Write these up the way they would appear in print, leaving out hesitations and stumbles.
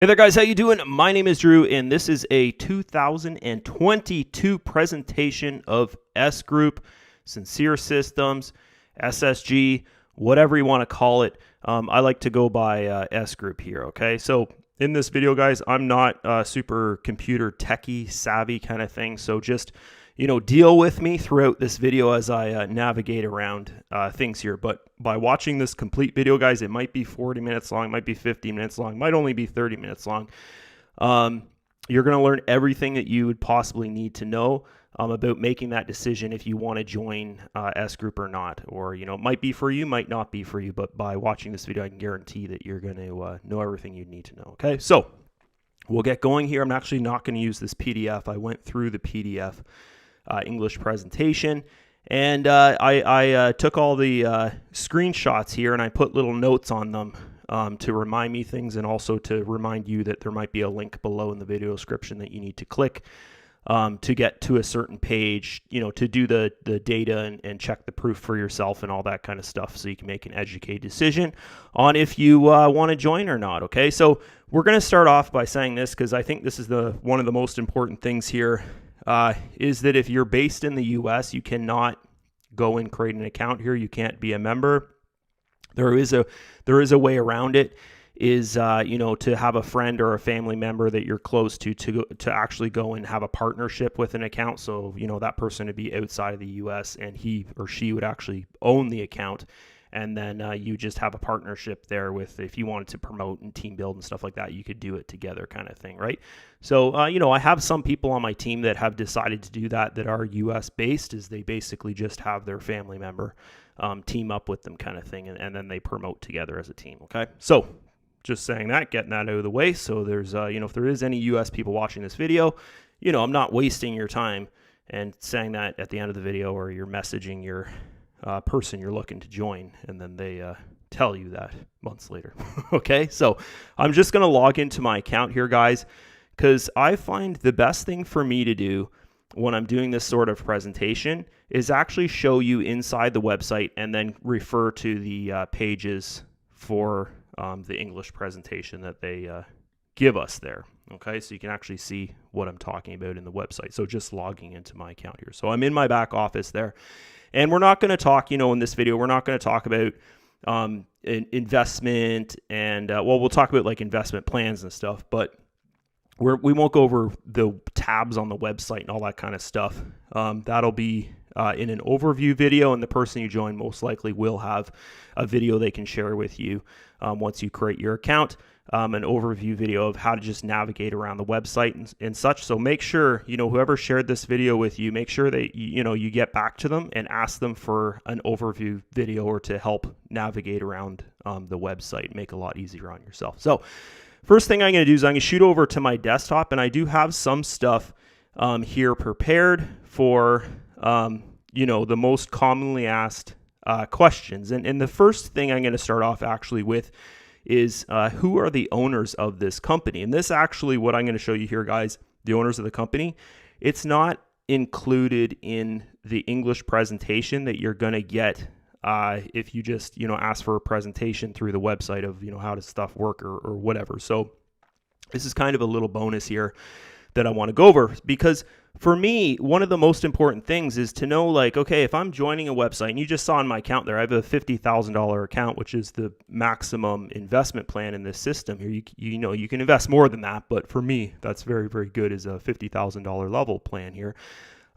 Hey there guys, how you doing? My name is Drew and this is a 2022 presentation of S Group, Sincere Systems, SSG, whatever you want to call it. I like to go by S Group here, okay? So in this video, guys, I'm not super computer techie savvy kind of thing, so just deal with me throughout this video as I navigate around things here. But by watching this complete video, guys, it might be 40 minutes long, it might be 50 minutes long, might only be 30 minutes long. You're going to learn everything that you would possibly need to know about making that decision if you want to join S Group or not. Or, it might be for you, might not be for you, but by watching this video, I can guarantee that you're going to know everything you need to know. Okay, so we'll get going here. I'm actually not going to use this PDF. I went through the PDF English presentation, and I took all the screenshots here and I put little notes on them to remind me things, and also to remind you that there might be a link below in the video description that you need to click to get to a certain page, to do the data and check the proof for yourself and all that kind of stuff, so you can make an educated decision on if you want to join or not. Okay, so we're going to start off by saying this, because I think this is one of the most important things here. Is that if you're based in the US, you cannot go and create an account here. You can't be a member. There is a way around it, is to have a friend or a family member that you're close to actually go and have a partnership with an account. So that person would be outside of the US and he or she would actually own the account. And then you just have a partnership there with, if you wanted to promote and team build and stuff like that, you could do it together kind of thing, right? So, I have some people on my team that have decided to do that are US based, is they basically just have their family member team up with them kind of thing, and then they promote together as a team, okay? So just saying that, getting that out of the way. So there's, if there is any US people watching this video, I'm not wasting your time and saying that at the end of the video, or you're messaging your person you're looking to join, and then they tell you that months later. Okay, so I'm just going to log into my account here, guys, because I find the best thing for me to do when I'm doing this sort of presentation is actually show you inside the website and then refer to the pages for the English presentation that they give us there. Okay, so you can actually see what I'm talking about in the website. So just logging into my account here. So I'm in my back office there. And we're not going to talk, in this video, we're not going to talk about investment and, we'll talk about like investment plans and stuff, but we won't go over the tabs on the website and all that kind of stuff. That'll be in an overview video, and the person you join most likely will have a video they can share with you once you create your account. An overview video of how to just navigate around the website and such. So make sure, whoever shared this video with you, make sure that, you get back to them and ask them for an overview video, or to help navigate around the website, make it a lot easier on yourself. So first thing I'm going to do is I'm going to shoot over to my desktop, and I do have some stuff here prepared for, the most commonly asked questions. And the first thing I'm going to start off actually with is who are the owners of this company? And this actually, what I'm going to show you here, guys, the owners of the company, it's not included in the English presentation that you're going to get if you just, ask for a presentation through the website of, how does stuff work or whatever. So this is kind of a little bonus here that I want to go over, because for me, one of the most important things is to know, like, okay, if I'm joining a website, and you just saw in my account there, I have a $50,000 account, which is the maximum investment plan in this system here. You can invest more than that, but for me, that's very, very good, is a $50,000 level plan here.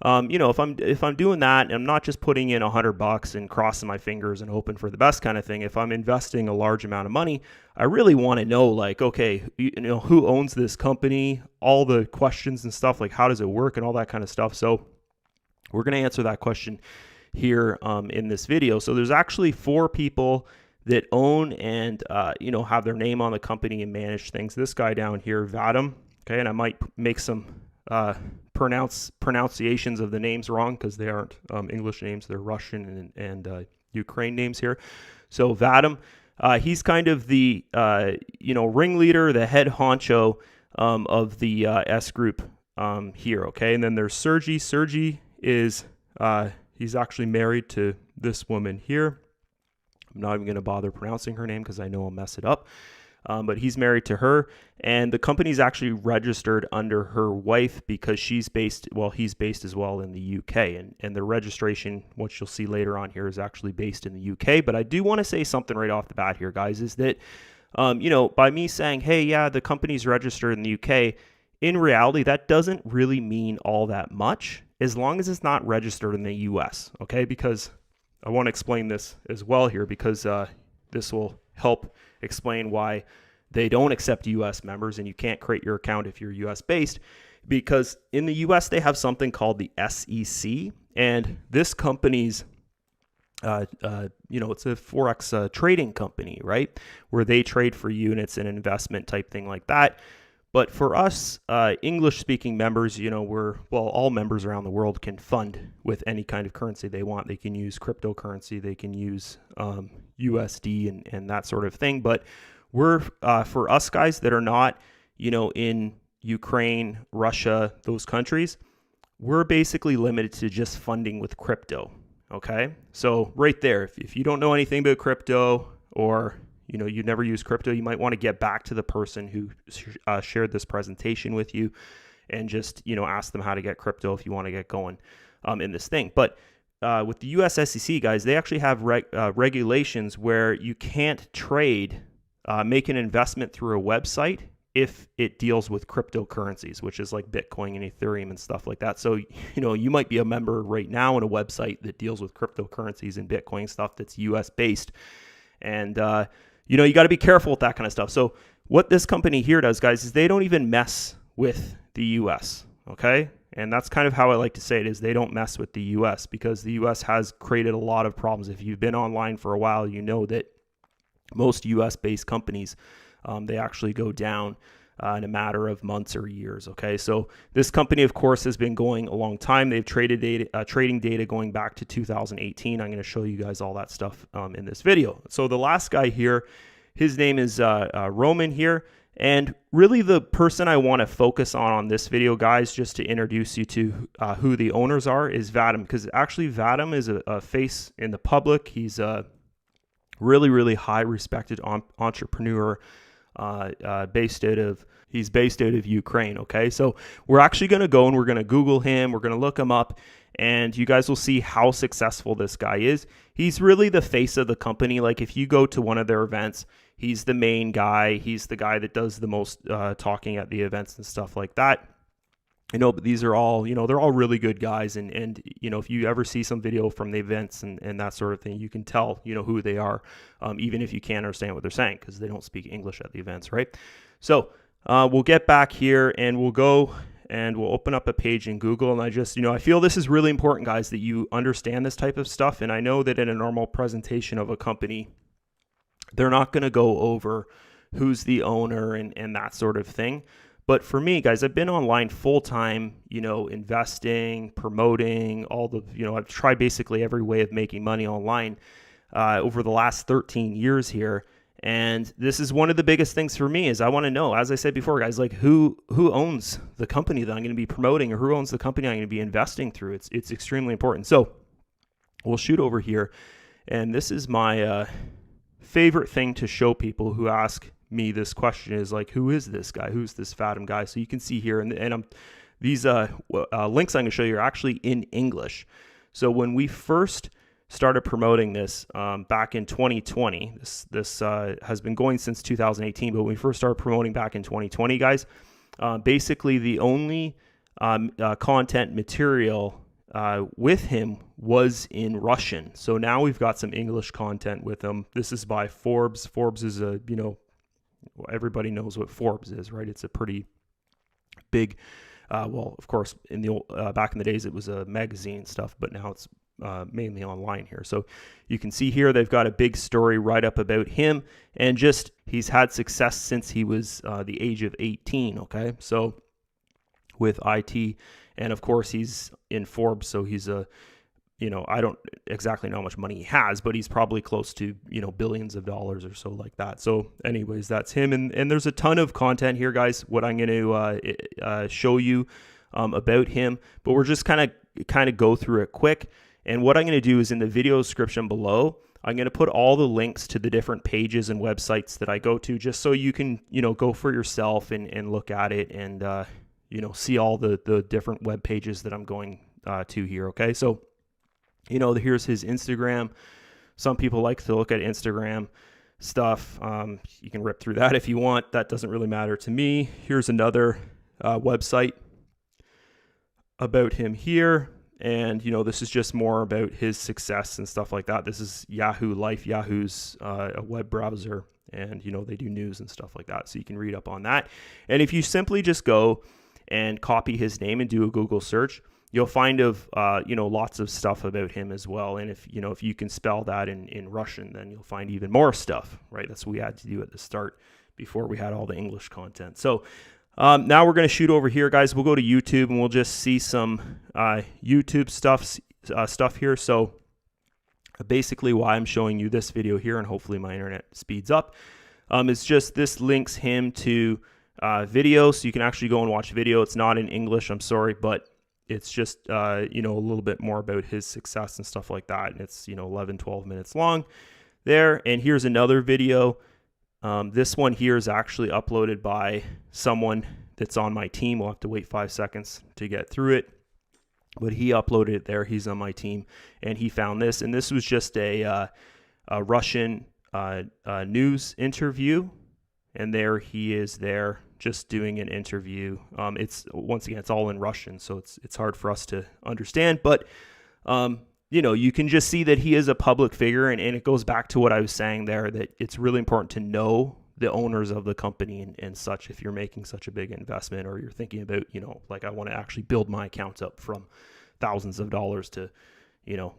If I'm doing that, and I'm not just putting in $100 and crossing my fingers and hoping for the best kind of thing, if I'm investing a large amount of money, I really want to know, like, okay, who owns this company, all the questions and stuff, like how does it work and all that kind of stuff. So we're going to answer that question here in this video. So there's actually 4 people that own and have their name on the company and manage things. This guy down here, Vadim, okay, and I might make some pronunciations of the names wrong, because they aren't English names, they're Russian and Ukraine names here. So Vadim, he's kind of the ringleader, the head honcho of the S Group here, okay? And then there's Sergey. Sergey is he's actually married to this woman here. I'm not even going to bother pronouncing her name because I know I'll mess it up. but he's married to her, and the company's actually registered under her wife because he's based as well in the UK, and the registration, which you'll see later on here, is actually based in the UK. But I do want to say something right off the bat here, guys, is that, by me saying, hey, yeah, the company's registered in the UK, in reality, that doesn't really mean all that much as long as it's not registered in the US, okay? Because I want to explain this as well here, because this will help explain why they don't accept US members and you can't create your account if you're US based, because in the US they have something called the SEC, and this company's it's a Forex trading company, right? Where they trade for you and it's an investment type thing like that. But for us, English-speaking members, all members around the world can fund with any kind of currency they want. They can use cryptocurrency, they can use USD and that sort of thing. But for us guys that are not, in Ukraine, Russia, those countries, we're basically limited to just funding with crypto, okay? So right there, if you don't know anything about crypto, or you never use crypto, you might want to get back to the person who shared this presentation with you and just, ask them how to get crypto if you want to get going in this thing. But with the US SEC, guys, they actually have regulations where you can't make an investment through a website if it deals with cryptocurrencies, which is like Bitcoin and Ethereum and stuff like that. So, you might be a member right now in a website that deals with cryptocurrencies and Bitcoin stuff that's US based. And, you got to be careful with that kind of stuff. So what this company here does, guys, is they don't even mess with the US, okay? And that's kind of how I like to say it, is they don't mess with the US, because the US has created a lot of problems. If you've been online for a while, you know that most US-based companies, they actually go down in a matter of months or years, okay? So this company, of course, has been going a long time. They've traded trading data going back to 2018. I'm going to show you guys all that stuff in this video. So the last guy here, his name is Roman here. And really the person I want to focus on this video, guys, just to introduce you to who the owners are, is Vadim. Because actually Vadim is a face in the public. He's a really, really high respected entrepreneur based out of Ukraine. Okay, so we're actually going to go and we're going to Google him. We're going to look him up, and you guys will see how successful this guy is. He's really the face of the company. Like if you go to one of their events, he's the main guy. He's the guy that does the most talking at the events and stuff like that. But these are all, they're all really good guys. And if you ever see some video from the events and that sort of thing, you can tell, who they are, even if you can't understand what they're saying, because they don't speak English at the events, right? So we'll get back here and we'll go and we'll open up a page in Google. And I just, I feel this is really important, guys, that you understand this type of stuff. And I know that in a normal presentation of a company, they're not going to go over who's the owner and that sort of thing. But for me, guys, I've been online full-time, investing, promoting, I've tried basically every way of making money online over the last 13 years here. And this is one of the biggest things for me, is I want to know, as I said before, guys, like who owns the company that I'm going to be promoting, or who owns the company I'm going to be investing through. It's extremely important. So we'll shoot over here. And this is my favorite thing to show people who ask me this question, is like, who is this guy? Who's this Vadim guy? So you can see here, and these links I'm going to show you are actually in English. So when we first started promoting this back in 2020, this has been going since 2018, but when we first started promoting back in 2020, guys, basically the only content material with him was in Russian. So now we've got some English content with him. This is by Forbes. Forbes is everybody knows what Forbes is, right? It's a pretty big, of course, in the old, back in the days, it was a magazine stuff, but now it's mainly online here. So you can see here, they've got a big story right up about him, and just, he's had success since he was the age of 18. Okay. So with IT, and of course he's in Forbes. So he's I don't exactly know how much money he has, but he's probably close to, billions of dollars or so like that. So anyways, that's him. And there's a ton of content here, guys, what I'm going to show you about him, but we're just kind of go through it quick. And what I'm going to do is in the video description below, I'm going to put all the links to the different pages and websites that I go to, just so you can, go for yourself and look at it and, see all the different web pages that I'm going to here. Okay. So, here's his Instagram. Some people like to look at Instagram stuff. You can rip through that if you want. That doesn't really matter to me. Here's another website about him here. And, this is just more about his success and stuff like that. This is Yahoo Life. Yahoo's a web browser, and, they do news and stuff like that. So you can read up on that. And if you simply just go and copy his name and do a Google search, you'll find lots of stuff about him as well. And if you can spell that in Russian, then you'll find even more stuff, right? That's what we had to do at the start before we had all the English content. So now we're going to shoot over here, guys. We'll go to YouTube and we'll just see some YouTube stuff here. So basically why I'm showing you this video here, and hopefully my internet speeds up, it's just this links him to video. So you can actually go and watch video. It's not in English, I'm sorry, but it's just, a little bit more about his success and stuff like that. And it's, 11, 12 minutes long there. And here's another video. This one here is actually uploaded by someone that's on my team. We'll have to wait 5 seconds to get through it, but he uploaded it there. He's on my team, and he found this. And this was just a Russian news interview, and there he is there just doing an interview. It's all in Russian, so it's hard for us to understand, but you can just see that he is a public figure, and it goes back to what I was saying there, that it's really important to know the owners of the company and such if you're making such a big investment, or you're thinking about, I want to actually build my account up from thousands of dollars to,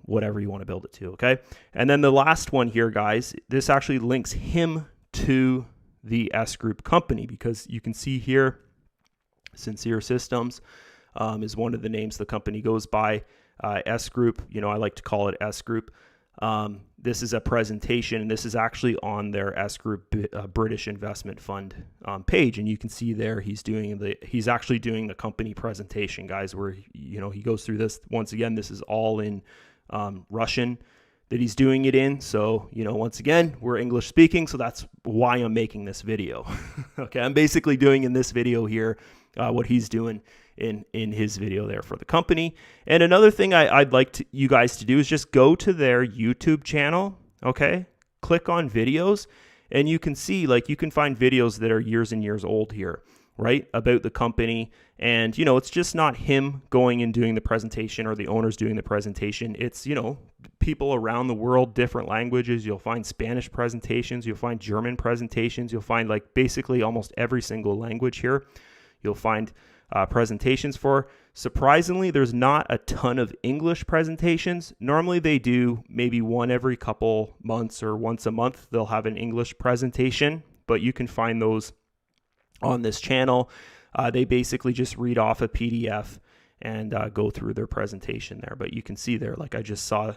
whatever you want to build it to, okay? And then the last one here, guys, this actually links him to the S Group company, because you can see here, Sincere Systems is one of the names the company goes by. S Group, I like to call it S Group. This is a presentation, and this is actually on their S Group British Investment Fund page, and you can see there he's actually doing the company presentation, guys, where he goes through this. Once again, this is all in Russian that he's doing it in. So, once again, we're English speaking, so that's why I'm making this video. Okay, I'm basically doing in this video here what he's doing in his video there for the company. And another thing I'd like you guys to do is just go to their YouTube channel, okay? Click on videos, and you can see, you can find videos that are years and years old here, right, about the company. And, it's just not him going and doing the presentation or the owners doing the presentation. It's, people around the world, different languages. You'll find Spanish presentations. You'll find German presentations. You'll find, basically almost every single language here. You'll find presentations for. Surprisingly, there's not a ton of English presentations. Normally they do maybe one every couple months or once a month. They'll have an English presentation, but you can find those on this channel. They basically just read off a PDF and go through their presentation there. But you can see there, I just saw,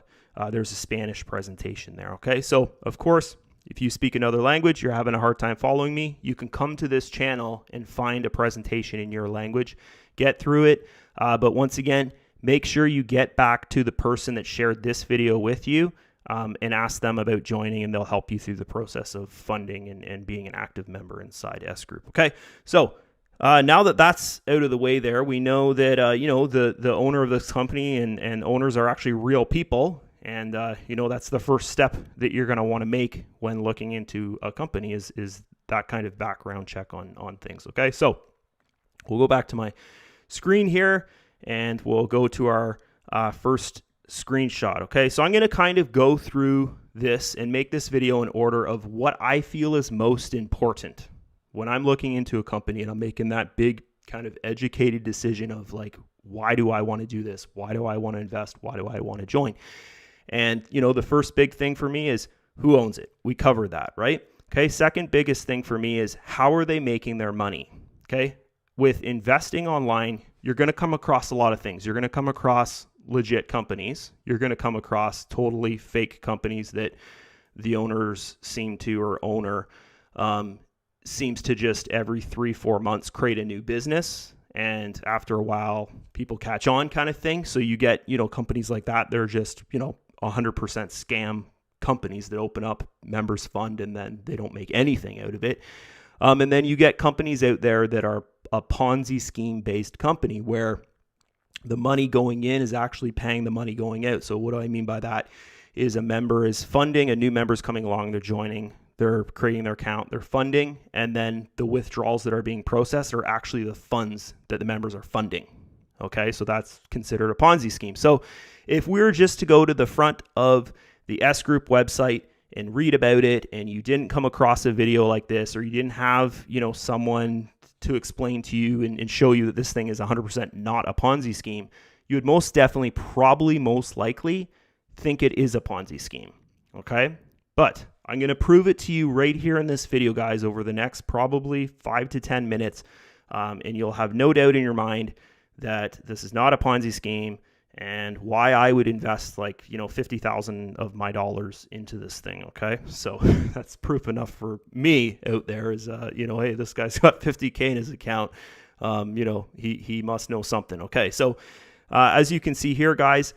there's a Spanish presentation there. Okay, so of course, if you speak another language, you're having a hard time following me, you can come to this channel and find a presentation in your language, get through it. But once again, make sure you get back to the person that shared this video with you and ask them about joining, and they'll help you through the process of funding and being an active member inside S Group. Okay, so now that that's out of the way there, we know that, the owner of this company and owners are actually real people. And, that's the first step that you're going to want to make when looking into a company is that kind of background check on things. Okay, so we'll go back to my screen here and we'll go to our first screenshot. Okay, so I'm going to kind of go through this and make this video in order of what I feel is most important when I'm looking into a company and I'm making that big kind of educated decision of why do I want to do this? Why do I want to invest? Why do I want to join? And, the first big thing for me is who owns it. We covered that, right? Okay. Second biggest thing for me is how are they making their money? Okay. With investing online, you're going to come across a lot of things. You're going to come across legit companies. You're going to come across totally fake companies that the owners seem to, or owner seems to just every 3-4 months create a new business. And after a while, people catch on kind of thing. So you get, companies like that. They're just, 100% scam companies that open up members fund and then they don't make anything out of it. And then you get companies out there that are a Ponzi scheme based company where the money going in is actually paying the money going out. So what do I mean by that? Is a member is funding, a new member's coming along, they're joining, they're creating their account, they're funding, and then the withdrawals that are being processed are actually the funds that the members are funding. Okay, so that's considered a Ponzi scheme. So if we were just to go to the front of the S Group website and read about it, and you didn't come across a video like this, or you didn't have, someone to explain to you and show you that this thing is 100% not a Ponzi scheme, you would most likely think it is a Ponzi scheme. Okay, but I'm going to prove it to you right here in this video, guys, over the next probably 5 to 10 minutes, and you'll have no doubt in your mind that this is not a Ponzi scheme and why I would invest $50,000 of my dollars into this thing. Okay, so that's proof enough for me out there is, hey, this guy's got 50K in his account. He must know something. Okay, so as you can see here, guys,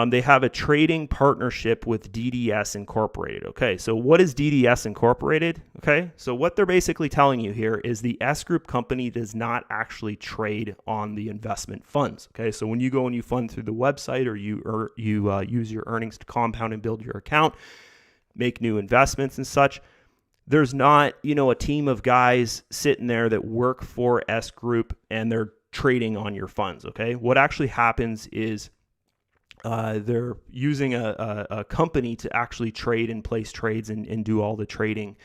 they have a trading partnership with DDS Incorporated. Okay, so what is DDS Incorporated? Okay, so what they're basically telling you here is the S Group company does not actually trade on the investment funds. Okay, so when you go and you fund through the website, or you use your earnings to compound and build your account, make new investments and such, there's not a team of guys sitting there that work for S Group and they're trading on your funds. Okay, what actually happens is they're using a company to actually trade and place trades and do all the trading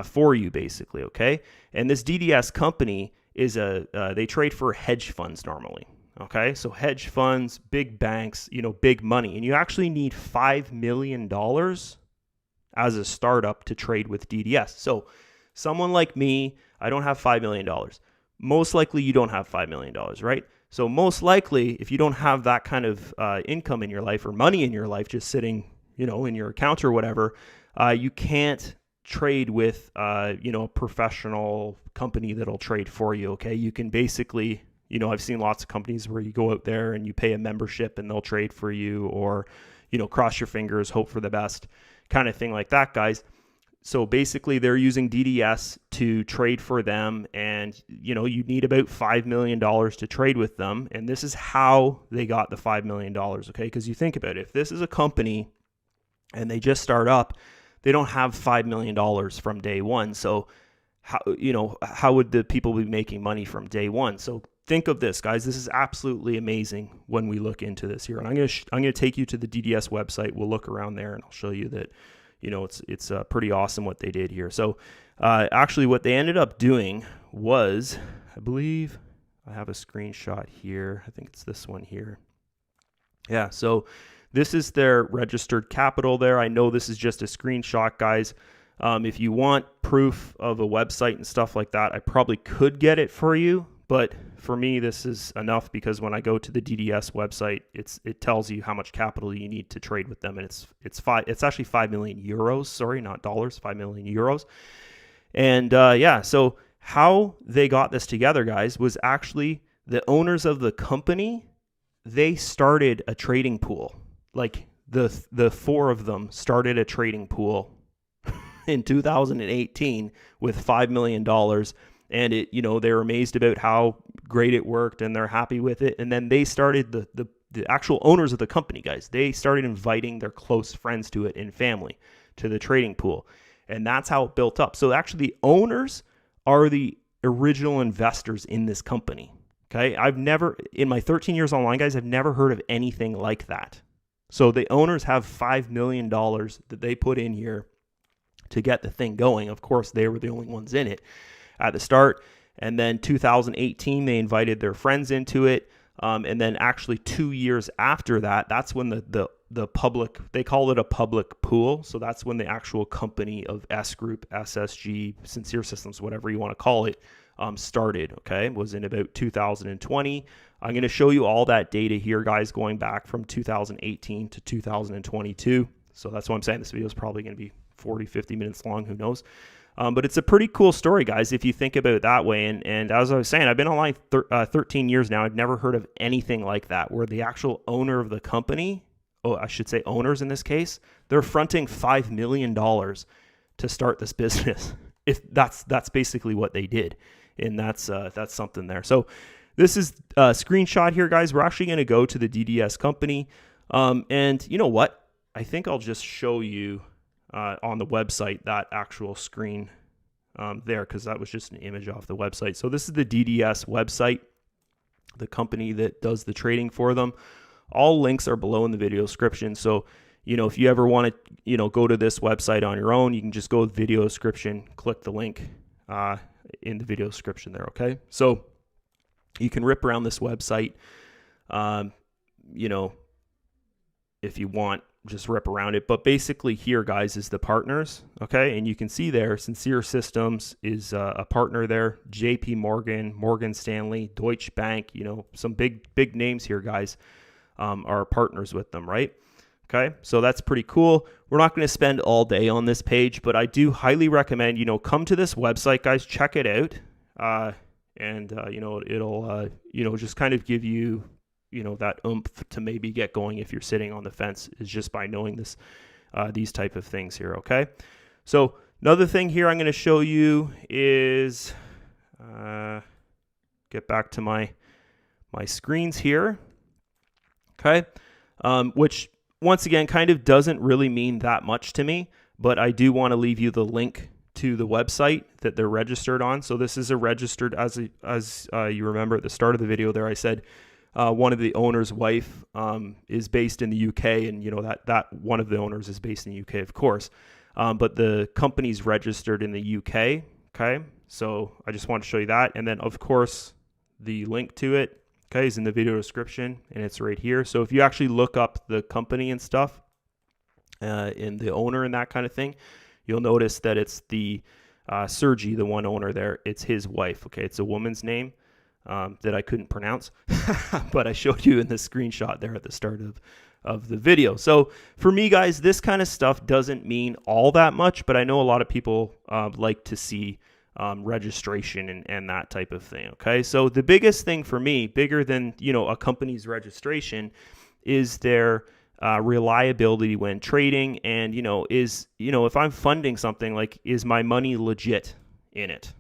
for you, basically, okay? And this DDS company is they trade for hedge funds normally, okay? So hedge funds, big banks, big money. And you actually need $5 million as a startup to trade with DDS. So someone like me, I don't have $5 million. Most likely you don't have $5 million, right? So most likely, if you don't have that kind of income in your life or money in your life just sitting, in your account or whatever, you can't trade with, a professional company that'll trade for you, okay? You can basically, I've seen lots of companies where you go out there and you pay a membership and they'll trade for you, or, cross your fingers, hope for the best, kind of thing like that, guys. So basically they're using DDS to trade for them, and you need about $5 million to trade with them. And this is how they got the $5 million, okay? Because you think about it, if this is a company and they just start up, they don't have $5 million from day one. So how would the people be making money from day one? So think of this, guys. This is absolutely amazing when we look into this here. And I'm going to take you to the DDS website. We'll look around there and I'll show you that it's pretty awesome what they did here. So actually what they ended up doing was, I believe I have a screenshot here. I think it's this one here. Yeah, so this is their registered capital there. I know this is just a screenshot, guys. If you want proof of a website and stuff like that, I probably could get it for you. But for me, this is enough because when I go to the DDS website, it tells you how much capital you need to trade with them, and it's actually 5 million euros. Sorry, not dollars, 5 million euros. And so how they got this together, guys, was actually the owners of the company. They started a trading pool. Like the four of them started a trading pool in 2018 with $5 million. And they were amazed about how great it worked and they're happy with it. And then they started the actual owners of the company, guys. They started inviting their close friends to it and family to the trading pool. And that's how it built up. So actually the owners are the original investors in this company. Okay. In my 13 years online, guys, I've never heard of anything like that. So the owners have $5 million that they put in here to get the thing going. Of course, they were the only ones in it at the start. And then 2018, they invited their friends into it. And then actually 2 years after that, that's when the public, they call it a public pool. So that's when the actual company of S Group, SSG, Sincere Systems, whatever you want to call it, started, okay? It was in about 2020. I'm going to show you all that data here, guys, going back from 2018 to 2022. So that's why I'm saying this video is probably going to be 40, 50 minutes long, who knows? But it's a pretty cool story, guys, if you think about it that way. And as I was saying, I've been online 13 years now. I've never heard of anything like that, where the actual owner of the company I should say owners in this case, they're fronting $5 million to start this business. If that's basically what they did. And that's something there. So this is a screenshot here, guys. We're actually going to go to the DDS company. And you know what? I think I'll just show you on the website that actual screen there, because that was just an image off the website. So this is the DDS website, the company that does the trading for them. All links are below in the video description. So, if you ever want to, go to this website on your own, you can just go with video description, click the link in the video description there, okay? So you can rip around this website, if you want, just rip around it. But basically here, guys, is the partners, okay? And you can see there, Sincere Systems is a partner there. JP Morgan, Morgan Stanley, Deutsche Bank, some big names here, guys, are partners with them, right? Okay, so that's pretty cool. We're not going to spend all day on this page, but I do highly recommend, come to this website, guys, check it out. It'll, just kind of give you, that oomph to maybe get going if you're sitting on the fence, is just by knowing this, these type of things here, okay? So another thing here I'm going to show you is, get back to my screens here, okay? Which, once again, kind of doesn't really mean that much to me, but I do want to leave you the link to the website that they're registered on. So this is a registered, as you remember at the start of the video there, I said one of the owner's wife is based in the UK, and that one of the owners is based in the UK, of course, but the company's registered in the UK. Okay, so I just want to show you that, and then of course the link to it, okay, is in the video description, and it's right here. So if you actually look up the company and stuff, and the owner and that kind of thing, you'll notice that it's the Sergey, the one owner there. It's his wife. Okay, it's a woman's name that I couldn't pronounce, but I showed you in the screenshot there at the start of the video. So for me, guys, this kind of stuff doesn't mean all that much, but I know a lot of people like to see registration and that type of thing. Okay, so the biggest thing for me, bigger than a company's registration, is their reliability when trading, and if I'm funding something, like, is my money legit in it?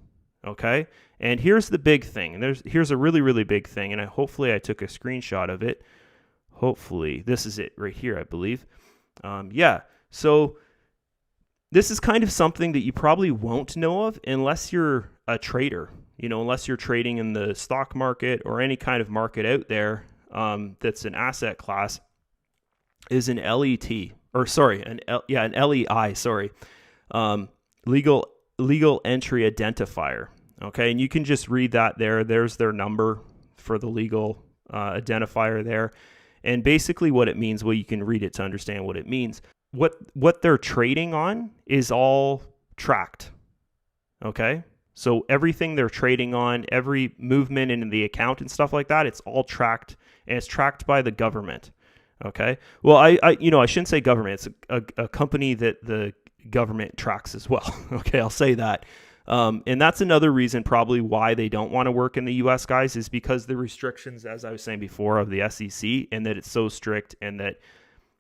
Okay, and here's the big thing, and here's a really, really big thing, and hopefully I took a screenshot of it. Hopefully this is it right here, I believe. So this is kind of something that you probably won't know of unless you're a trader, unless you're trading in the stock market or any kind of market out there that's an asset class, is an LET, or sorry, an LEI, sorry, legal entry identifier. Okay, and you can just read that there. There's their number for the legal identifier there. And basically what it means, well, you can read it to understand what it means. What they're trading on is all tracked, okay? So everything they're trading on, every movement in the account and stuff like that, it's all tracked, and it's tracked by the government, okay? Well, I shouldn't say government. It's a company that the government tracks as well, okay? I'll say that. And that's another reason probably why they don't want to work in the U.S., guys, is because the restrictions, as I was saying before, of the SEC, and that it's so strict, and that,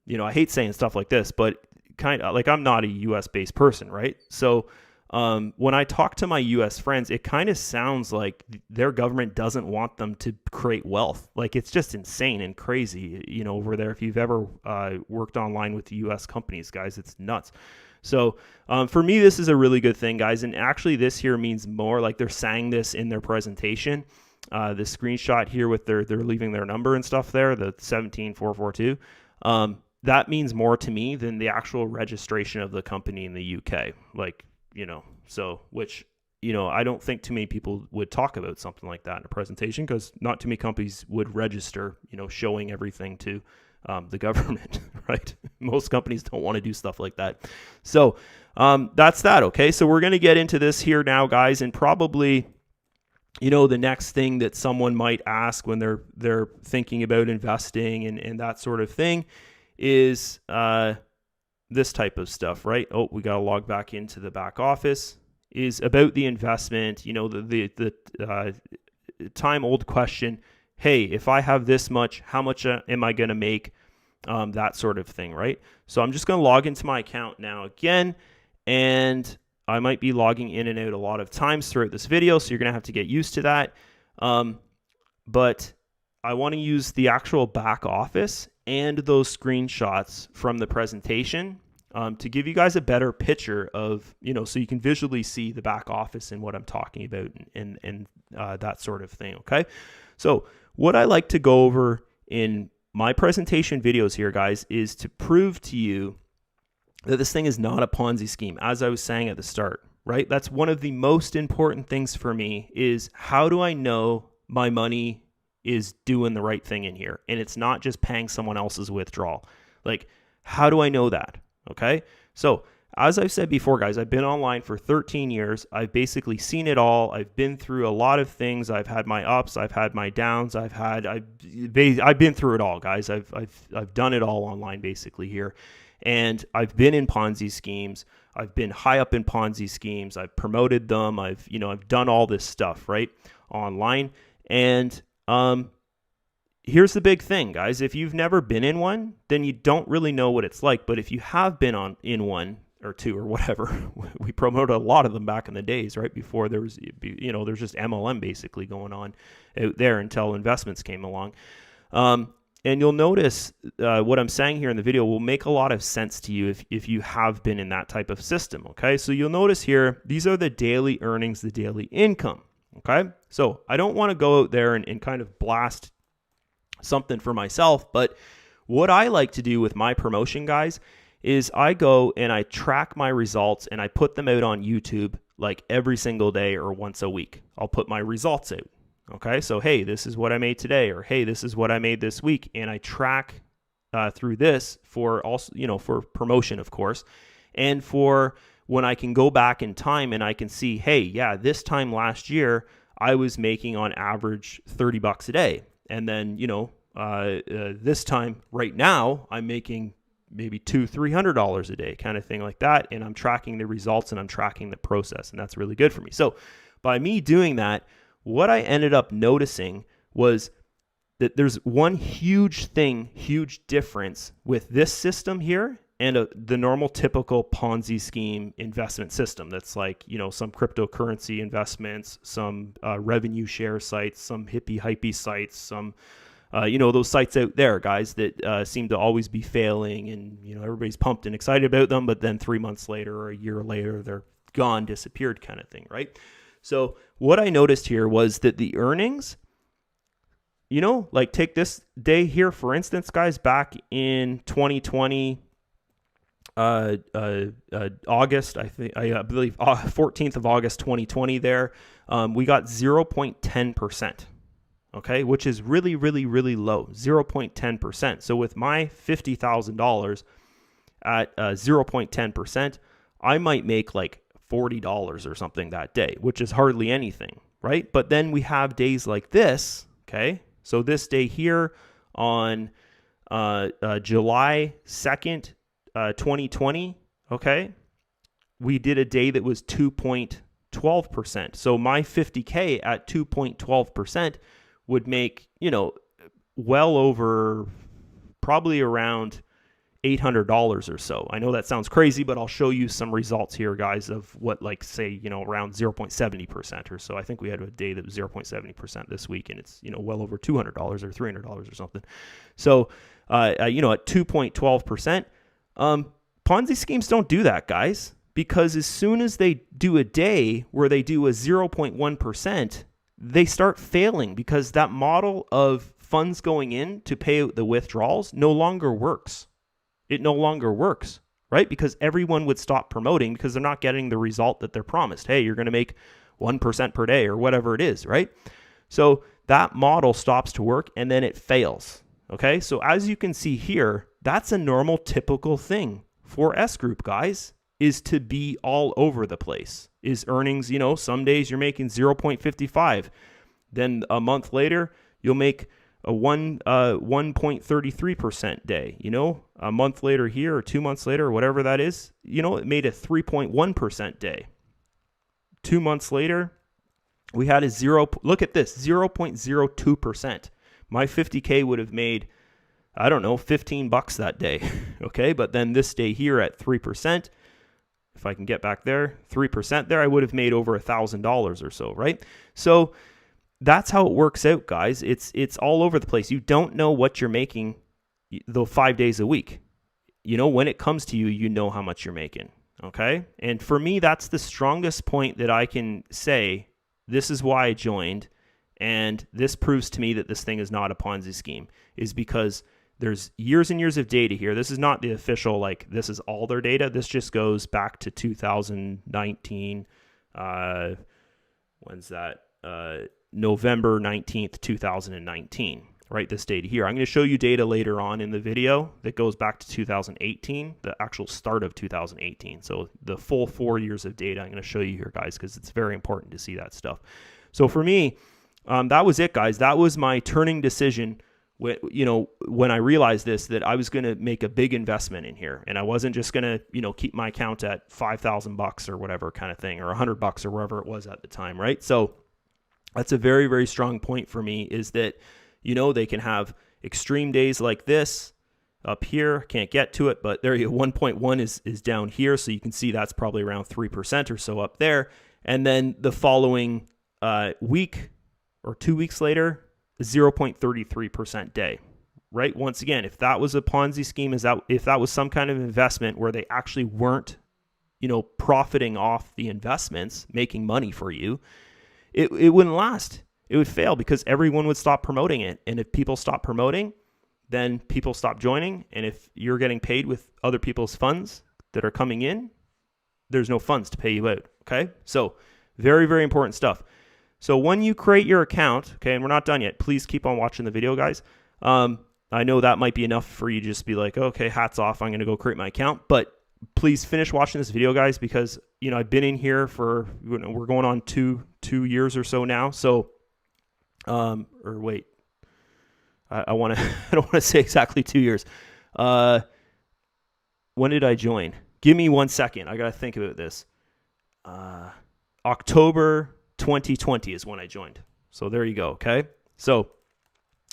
I hate saying stuff like this, but kind of like, I'm not a U.S.-based person, right? So when I talk to my U.S. friends, it kind of sounds like their government doesn't want them to create wealth. Like, it's just insane and crazy, over there. If you've ever worked online with the U.S. companies, guys, it's nuts. So for me, this is a really good thing, guys. And actually, this here means more, like they're saying this in their presentation. The screenshot here with they're leaving their number and stuff there, the 17442. That means more to me than the actual registration of the company in the UK. Like, so which, I don't think too many people would talk about something like that in a presentation, because not too many companies would register, showing everything to the government, right? Most companies don't want to do stuff like that. So that's that, okay? So we're going to get into this here now, guys, and probably, the next thing that someone might ask when they're thinking about investing and that sort of thing is this type of stuff, right? Oh, we got to log back into the back office, is about the investment, the time-old question. Hey, if I have this much, how much am I going to make that sort of thing, right? So I'm just going to log into my account now again, and I might be logging in and out a lot of times throughout this video, so you're going to have to get used to that. But I want to use the actual back office and those screenshots from the presentation to give you guys a better picture of, so you can visually see the back office and what I'm talking about and that sort of thing, okay? So what I like to go over in my presentation videos here, guys, is to prove to you that this thing is not a Ponzi scheme, as I was saying at the start, right? That's one of the most important things for me is how do I know my money is doing the right thing in here and it's not just paying someone else's withdrawal? Like, how do I know that? Okay. So as I've said before, guys, I've been online for 13 years. I've basically seen it all. I've been through a lot of things. I've had my ups. I've had my downs. I've been through it all, guys. I've done it all online basically here. And I've been in Ponzi schemes. I've been high up in Ponzi schemes. I've promoted them. I've done all this stuff, right, online. And here's the big thing, guys. If you've never been in one, then you don't really know what it's like. But if you have been in one or two or whatever, we promoted a lot of them back in the days, right? Before there's just MLM basically going on out there until investments came along. And you'll notice what I'm saying here in the video will make a lot of sense to you if you have been in that type of system, okay? So you'll notice here, these are the daily earnings, the daily income, okay? So I don't want to go out there and kind of blast something for myself, but what I like to do with my promotion, guys, is I go and I track my results and I put them out on YouTube like every single day or once a week. I'll put my results out. Okay, so hey, this is what I made today, or hey, this is what I made this week, and I track through this for also, for promotion, of course, and for when I can go back in time and I can see, hey, yeah, this time last year I was making on average $30 a day, and then this time right now I'm making maybe $200-$300 a day, kind of thing like that, and I'm tracking the results and I'm tracking the process, and that's really good for me. So by me doing that, what I ended up noticing was that there's one huge difference with this system here and the normal typical Ponzi scheme investment system. That's like, some cryptocurrency investments, some revenue share sites, some hypey sites, some, those sites out there, guys, that seem to always be failing and, everybody's pumped and excited about them, but then 3 months later or a year later, they're gone, disappeared kind of thing, right? So what I noticed here was that the earnings, like take this day here, for instance, guys, back in 2020, August, I believe 14th of August, 2020 there, we got 0.10%, okay, which is really, really, really low, 0.10%. So with my $50,000 at 0.10%, I might make like $40 or something that day, which is hardly anything, right? But then we have days like this, okay? So this day here on July 2nd, 2020, okay? We did a day that was 2.12%. So my 50K at 2.12% would make, well over probably around $800 or so. I know that sounds crazy, but I'll show you some results here, guys, of what, like, say, around 0.70% or so. I think we had a day that was 0.70% this week, and it's, well over $200 or $300 or something. So, at 2.12%, Ponzi schemes don't do that, guys, because as soon as they do a day where they do a 0.1%, they start failing because that model of funds going in to pay out the withdrawals no longer works. It no longer works, right? Because everyone would stop promoting because they're not getting the result that they're promised. Hey, you're going to make 1% per day or whatever it is, right? So that model stops to work and then it fails, okay? So as you can see here, that's a normal, typical thing for S Group, guys, is to be all over the place. Is earnings, some days you're making 0.55. Then a month later, you'll make a 1.33% day, a month later here or 2 months later or whatever that is, it made a 3.1% day. 2 months later, we had look at this, 0.02%. My 50K would have made I don't know, $15 that day. Okay. But then this day here at 3%, if I can get back there, 3% there, I would have made over $1,000 or so, right? So that's how it works out, guys. It's all over the place. You don't know what you're making the 5 days a week. You know, when it comes to you, you know how much you're making, okay? And for me, that's the strongest point that I can say, this is why I joined, and this proves to me that this thing is not a Ponzi scheme, is because there's years and years of data here. This is not the official, like, this is all their data. This just goes back to 2019. When's that? November 19th, 2019, right? This data here. I'm going to show you data later on in the video that goes back to 2018, the actual start of 2018. So the full 4 years of data I'm going to show you here, guys, because it's very important to see that stuff. So for me, that was it, guys. That was my turning decision. When I realized this, that I was going to make a big investment in here, and I wasn't just going to, keep my account at $5,000 or whatever kind of thing, or $100 or wherever it was at the time, right? So that's a very, very strong point for me, is that, they can have extreme days like this up here. Can't get to it, but there you go. 1.1 is down here. So you can see that's probably around 3% or so up there. And then the following week or 2 weeks later, 0.33% day, right? Once again, if that was a Ponzi scheme, if that was some kind of investment where they actually weren't, profiting off the investments, making money for you, it wouldn't last. It would fail because everyone would stop promoting it. And if people stop promoting, then people stop joining. And if you're getting paid with other people's funds that are coming in, there's no funds to pay you out. Okay. So very, very important stuff. So when you create your account, okay, and we're not done yet, please keep on watching the video, guys. I know that might be enough for you to just be like, okay, hats off, I'm going to go create my account. But please finish watching this video, guys, because, I've been in here for, we're going on two years or so now. So, I don't want to say exactly 2 years. When did I join? Give me 1 second. I got to think about this. October 2020 is when I joined. So there you go. Okay. So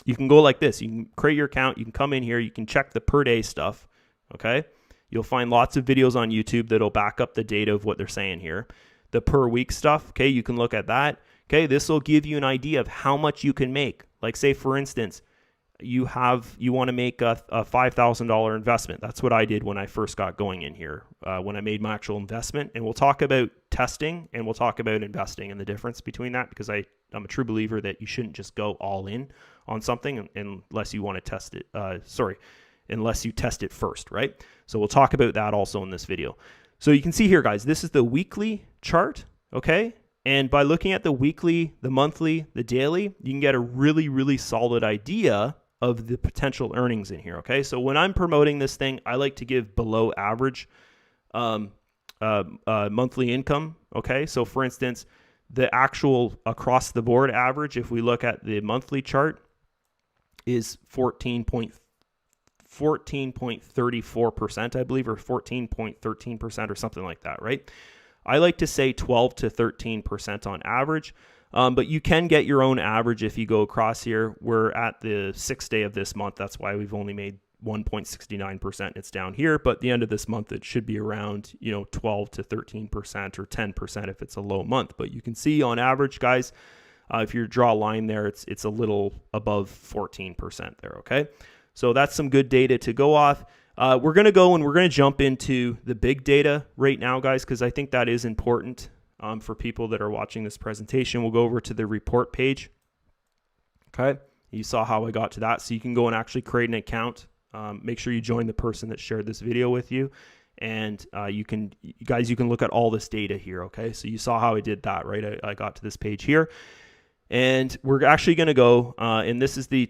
you can go like this. You can create your account. You can come in here. You can check the per day stuff. Okay. You'll find lots of videos on YouTube that'll back up the data of what they're saying here. The per week stuff. Okay. You can look at that. Okay, this will give you an idea of how much you can make. Like, say, for instance, you want to make a $5,000 investment. That's what I did when I first got going in here, when I made my actual investment. And we'll talk about testing and we'll talk about investing and the difference between that, because I'm a true believer that you shouldn't just go all in on something unless you want to test it. Unless you test it first, right? So we'll talk about that also in this video. So you can see here, guys, this is the weekly chart, okay? And by looking at the weekly, the monthly, the daily, you can get a really, really solid idea of the potential earnings in here, okay? So when I'm promoting this thing, I like to give below average monthly income, okay? So for instance, the actual across the board average, if we look at the monthly chart, is 14.34%, I believe, or 14.13% or something like that, right? I like to say 12 to 13% on average, but you can get your own average if you go across here. We're at the 6th day of this month. That's why we've only made 1.69%. It's down here, but at the end of this month, it should be around 12 to 13% or 10% if it's a low month. But you can see on average, guys, if you draw a line there, it's a little above 14% there. Okay, so that's some good data to go off. We're going to go and we're going to jump into the big data right now, guys, because I think that is important for people that are watching this presentation. We'll go over to the report page. Okay, you saw how I got to that. So you can go and actually create an account. Make sure you join the person that shared this video with you. And you can look at all this data here. Okay, so you saw how I did that, right? I got to this page here. And we're actually going to go, and this is the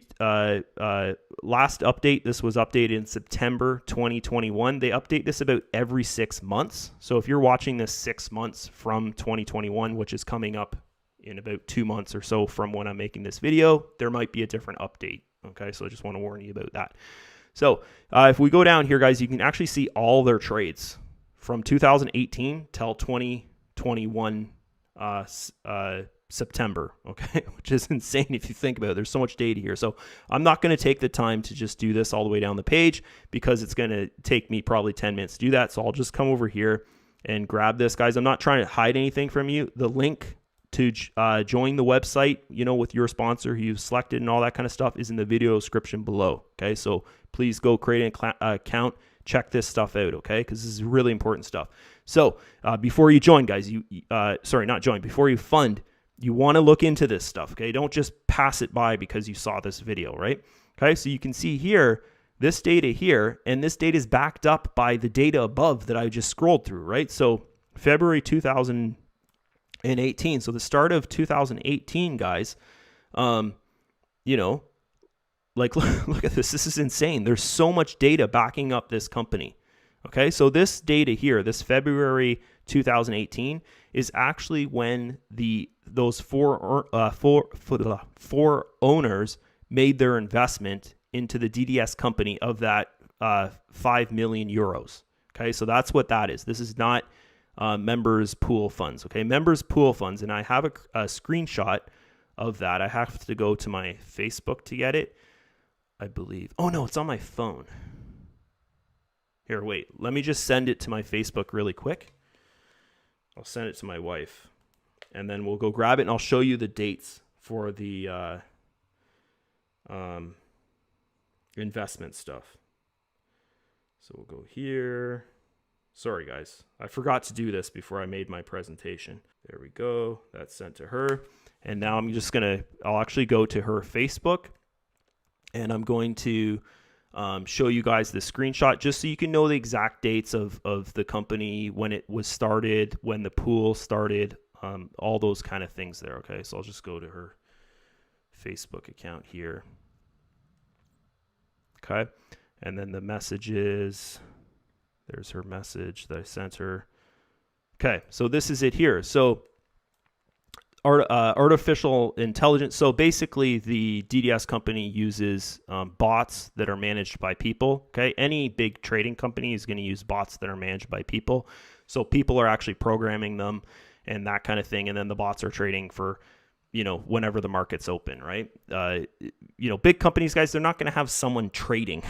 last update. This was updated in September 2021. They update this about every 6 months. So if you're watching this 6 months from 2021, which is coming up in about 2 months or so from when I'm making this video, there might be a different update. Okay, so I just want to warn you about that. So if we go down here, guys, you can actually see all their trades from 2018 till 2021 September, okay, which is insane if you think about it. There's so much data here. So I'm not going to take the time to just do this all the way down the page because it's going to take me probably 10 minutes to do that. So I'll just come over here and grab this, guys. I'm not trying to hide anything from you. The link to join the website, with your sponsor who you've selected and all that kind of stuff is in the video description below, okay? So please go create an account, check this stuff out, okay? Because this is really important stuff. So before you join, guys, before you fund, you want to look into this stuff, okay? Don't just pass it by because you saw this video, right? Okay, so you can see here, this data here, and this data is backed up by the data above that I just scrolled through, right? So February 2018, so the start of 2018, guys, look at this. This is insane. There's so much data backing up this company, okay? So this data here, this February 2018, is actually when those four owners made their investment into the DDS company of that 5 million euros. Okay, so that's what that is. This is not members pool funds. Okay, members pool funds, and I have a screenshot of that. I have to go to my Facebook to get it, I believe. Oh no, it's on my phone. Here, wait. Let me just send it to my Facebook really quick. I'll send it to my wife, and then we'll go grab it, and I'll show you the dates for the investment stuff. So we'll go here. Sorry, guys. I forgot to do this before I made my presentation. There we go. That's sent to her. And now I'll actually go to her Facebook, and I'm going to show you guys the screenshot just so you can know the exact dates of the company, when it was started, when the pool started, all those kind of things there. Okay, so I'll just go to her Facebook account here. Okay, and then the messages, there's her message that I sent her. Okay, so this is it here. So artificial intelligence. So basically the DDS company uses bots that are managed by people. Okay, any big trading company is going to use bots that are managed by people. So people are actually programming them and that kind of thing, and then the bots are trading for whenever the market's open, right? Big companies, guys, they're not going to have someone trading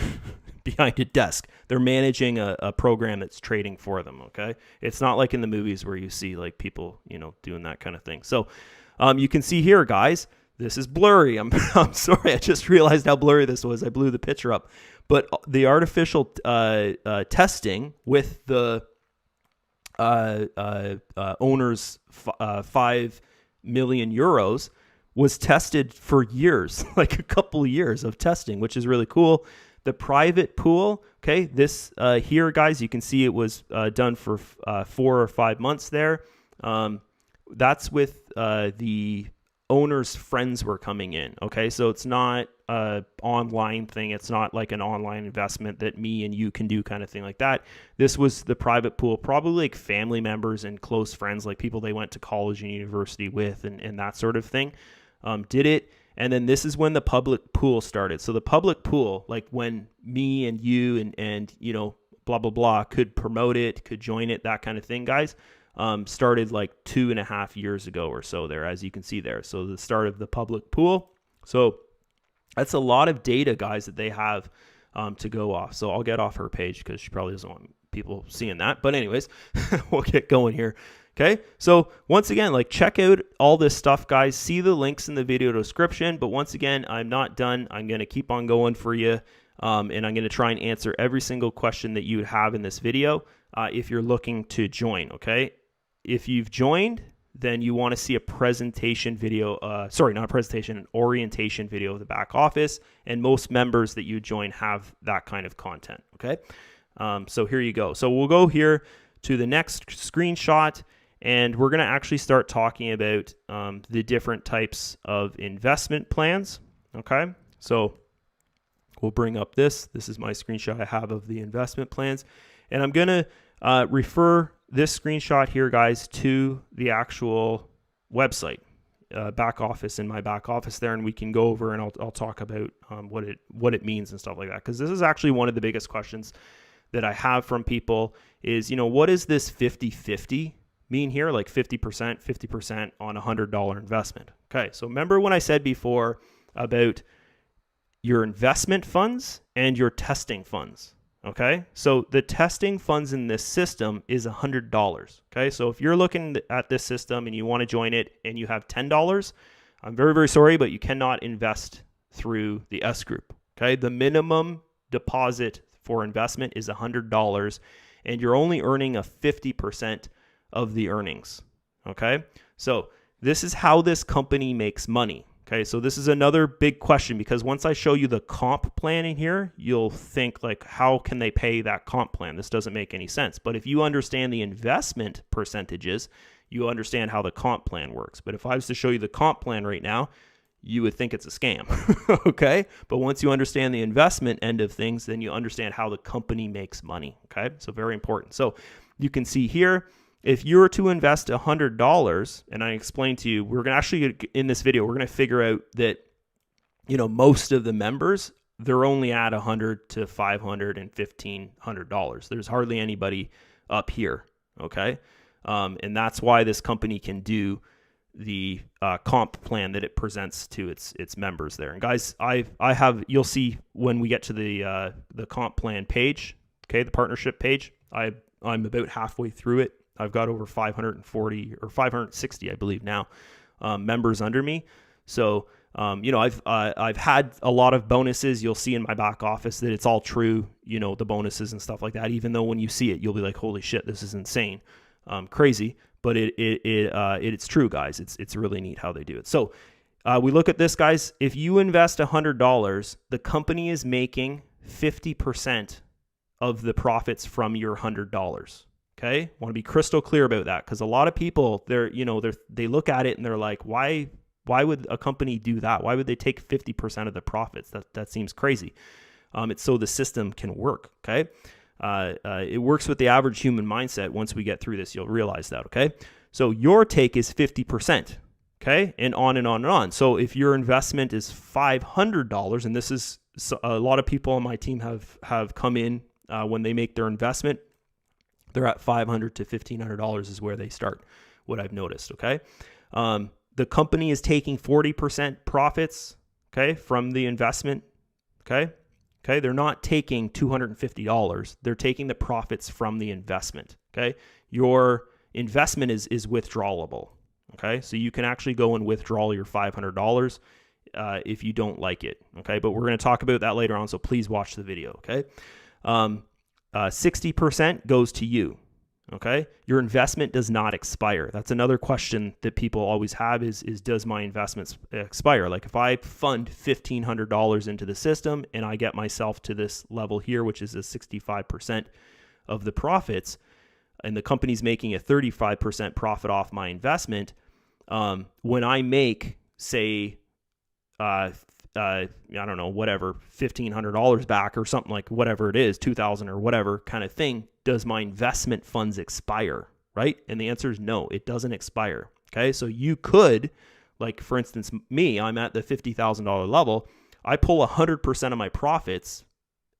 behind a desk. They're managing a program that's trading for them, okay? It's not like in the movies where you see like people, doing that kind of thing. So you can see here, guys, this is blurry. I'm sorry. I just realized how blurry this was. I blew the picture up. But the artificial testing with the owner's 5 million euros was tested for years, like a couple of years of testing, which is really cool. The private pool, okay, this here, guys, you can see it was done for 4 or 5 months there. That's with the owner's friends were coming in, okay? So it's not an online thing. It's not like an online investment that me and you can do kind of thing like that. This was the private pool, probably like family members and close friends, like people they went to college and university with and that sort of thing, did it. And then this is when the public pool started. So the public pool, like when me and you and blah, blah, blah, could promote it, could join it, that kind of thing, guys, started like 2.5 years ago or so there, as you can see there. So the start of the public pool. So that's a lot of data, guys, that they have to go off. So I'll get off her page because she probably doesn't want people seeing that. But anyways, we'll get going here. Okay, so once again, like check out all this stuff, guys. See the links in the video description. But once again, I'm not done. I'm going to keep on going for you. And I'm going to try and answer every single question that you would have in this video if you're looking to join, okay? If you've joined, then you want to see a presentation video, not a presentation, an orientation video of the back office. And most members that you join have that kind of content, okay? So here you go. So we'll go here to the next screenshot, and we're going to actually start talking about the different types of investment plans, okay? So we'll bring up this. This is my screenshot I have of the investment plans. And I'm going to refer this screenshot here, guys, to the actual website, back office, in my back office there, and we can go over and I'll talk about what it means and stuff like that. Because this is actually one of the biggest questions that I have from people is, what does this 50-50 mean here? Like 50% on a $100 investment. Okay, so remember when I said before about your investment funds and your testing funds. Okay, so the testing funds in this system is $100. Okay, so if you're looking at this system and you want to join it and you have $10, I'm very, very sorry, but you cannot invest through the S group. Okay, the minimum deposit for investment is $100, and you're only earning a 50% of the earnings. Okay, so this is how this company makes money. Okay, so this is another big question, because once I show you the comp plan in here, you'll think like, how can they pay that comp plan? This doesn't make any sense. But if you understand the investment percentages, you understand how the comp plan works. But if I was to show you the comp plan right now, you would think it's a scam. Okay, but once you understand the investment end of things, then you understand how the company makes money. Okay, so very important. So you can see here, if you were to invest $100, and I explained to you, we're going to actually, in this video, we're going to figure out that, most of the members, they're only at $100 to $500 and $1,500. There's hardly anybody up here, okay? And that's why this company can do the comp plan that it presents to its members there. And guys, you'll see when we get to the comp plan page, okay, the partnership page, I'm about halfway through it. I've got over 540 or 560, I believe now, members under me. So, I've had a lot of bonuses. You'll see in my back office that it's all true, the bonuses and stuff like that. Even though when you see it, you'll be like, holy shit, this is insane, crazy. But it's true, guys. It's really neat how they do it. So we look at this, guys. If you invest $100, the company is making 50% of the profits from your $100. Okay, want to be crystal clear about that, because a lot of people they look at it and they're like, why would a company do that? Why would they take 50% of the profits? That seems crazy. It's so the system can work. Okay, it works with the average human mindset. Once we get through this, you'll realize that. Okay, so your take is 50%. Okay, and on and on and on. So if your investment is $500, and this is a lot of people on my team have come in when they make their investment. They're at $500 to $1,500 is where they start, what I've noticed, okay? The company is taking 40% profits, okay, from the investment, okay? Okay, they're not taking $250. They're taking the profits from the investment, okay? Your investment is withdrawable, okay? So you can actually go and withdraw your $500 if you don't like it, okay? But we're going to talk about that later on, so please watch the video, okay? 60% goes to you, okay? Your investment does not expire. That's another question that people always have is does my investments expire? Like if I fund $1,500 into the system and I get myself to this level here, which is a 65% of the profits, and the company's making a 35% profit off my investment, when I make, say, I don't know, whatever, $1,500 back or something, like whatever it is, $2,000 or whatever kind of thing, does my investment funds expire, right? And the answer is no, it doesn't expire. Okay, so you could, like for instance, me, I'm at the $50,000 level. I pull 100% of my profits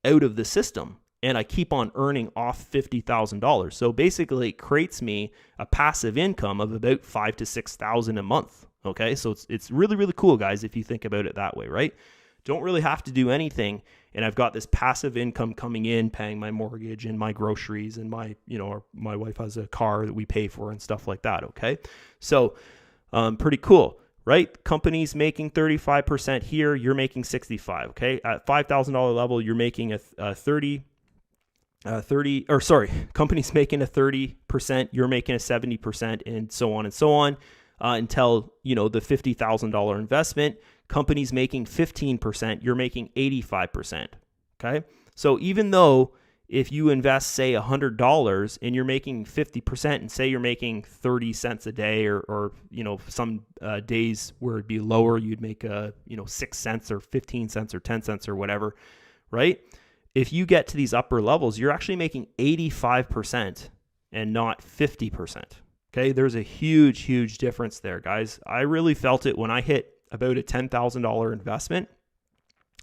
out of the system and I keep on earning off $50,000. So basically it creates me a passive income of about $5,000 to $6,000 a month. Okay, so it's really, really cool, guys, if you think about it that way, right? Don't really have to do anything, and I've got this passive income coming in, paying my mortgage and my groceries, and my wife has a car that we pay for and stuff like that, okay? So pretty cool, right? Companies making 35% here, you're making 65, okay? At $5,000 level, you're making companies making a 30%, you're making a 70%, and so on and so on. Until, the $50,000 investment, companies making 15%, you're making 85%, okay? So even though if you invest, say, $100 and you're making 50%, and say you're making 30 cents a day or some days where it'd be lower, you'd make 6 cents or 15 cents or 10 cents or whatever, right? If you get to these upper levels, you're actually making 85% and not 50%. Okay, there's a huge, huge difference there, guys. I really felt it when I hit about a $10,000 investment.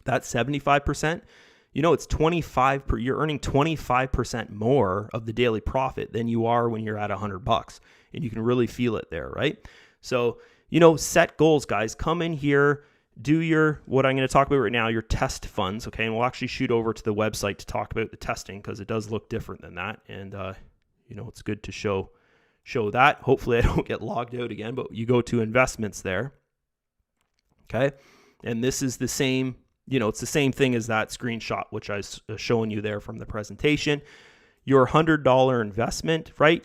That's 75%. It's 25 you're earning 25% more of the daily profit than you are when you're at $100. and you can really feel it there, right? So, set goals, guys. Come in here, do what I'm going to talk about right now, your test funds, okay? And we'll actually shoot over to the website to talk about the testing because it does look different than that. And, it's good to show that. Hopefully I don't get logged out again, but you go to investments there, okay? And this is the same, it's the same thing as that screenshot, which I was showing you there from the presentation. Your $100 investment, right?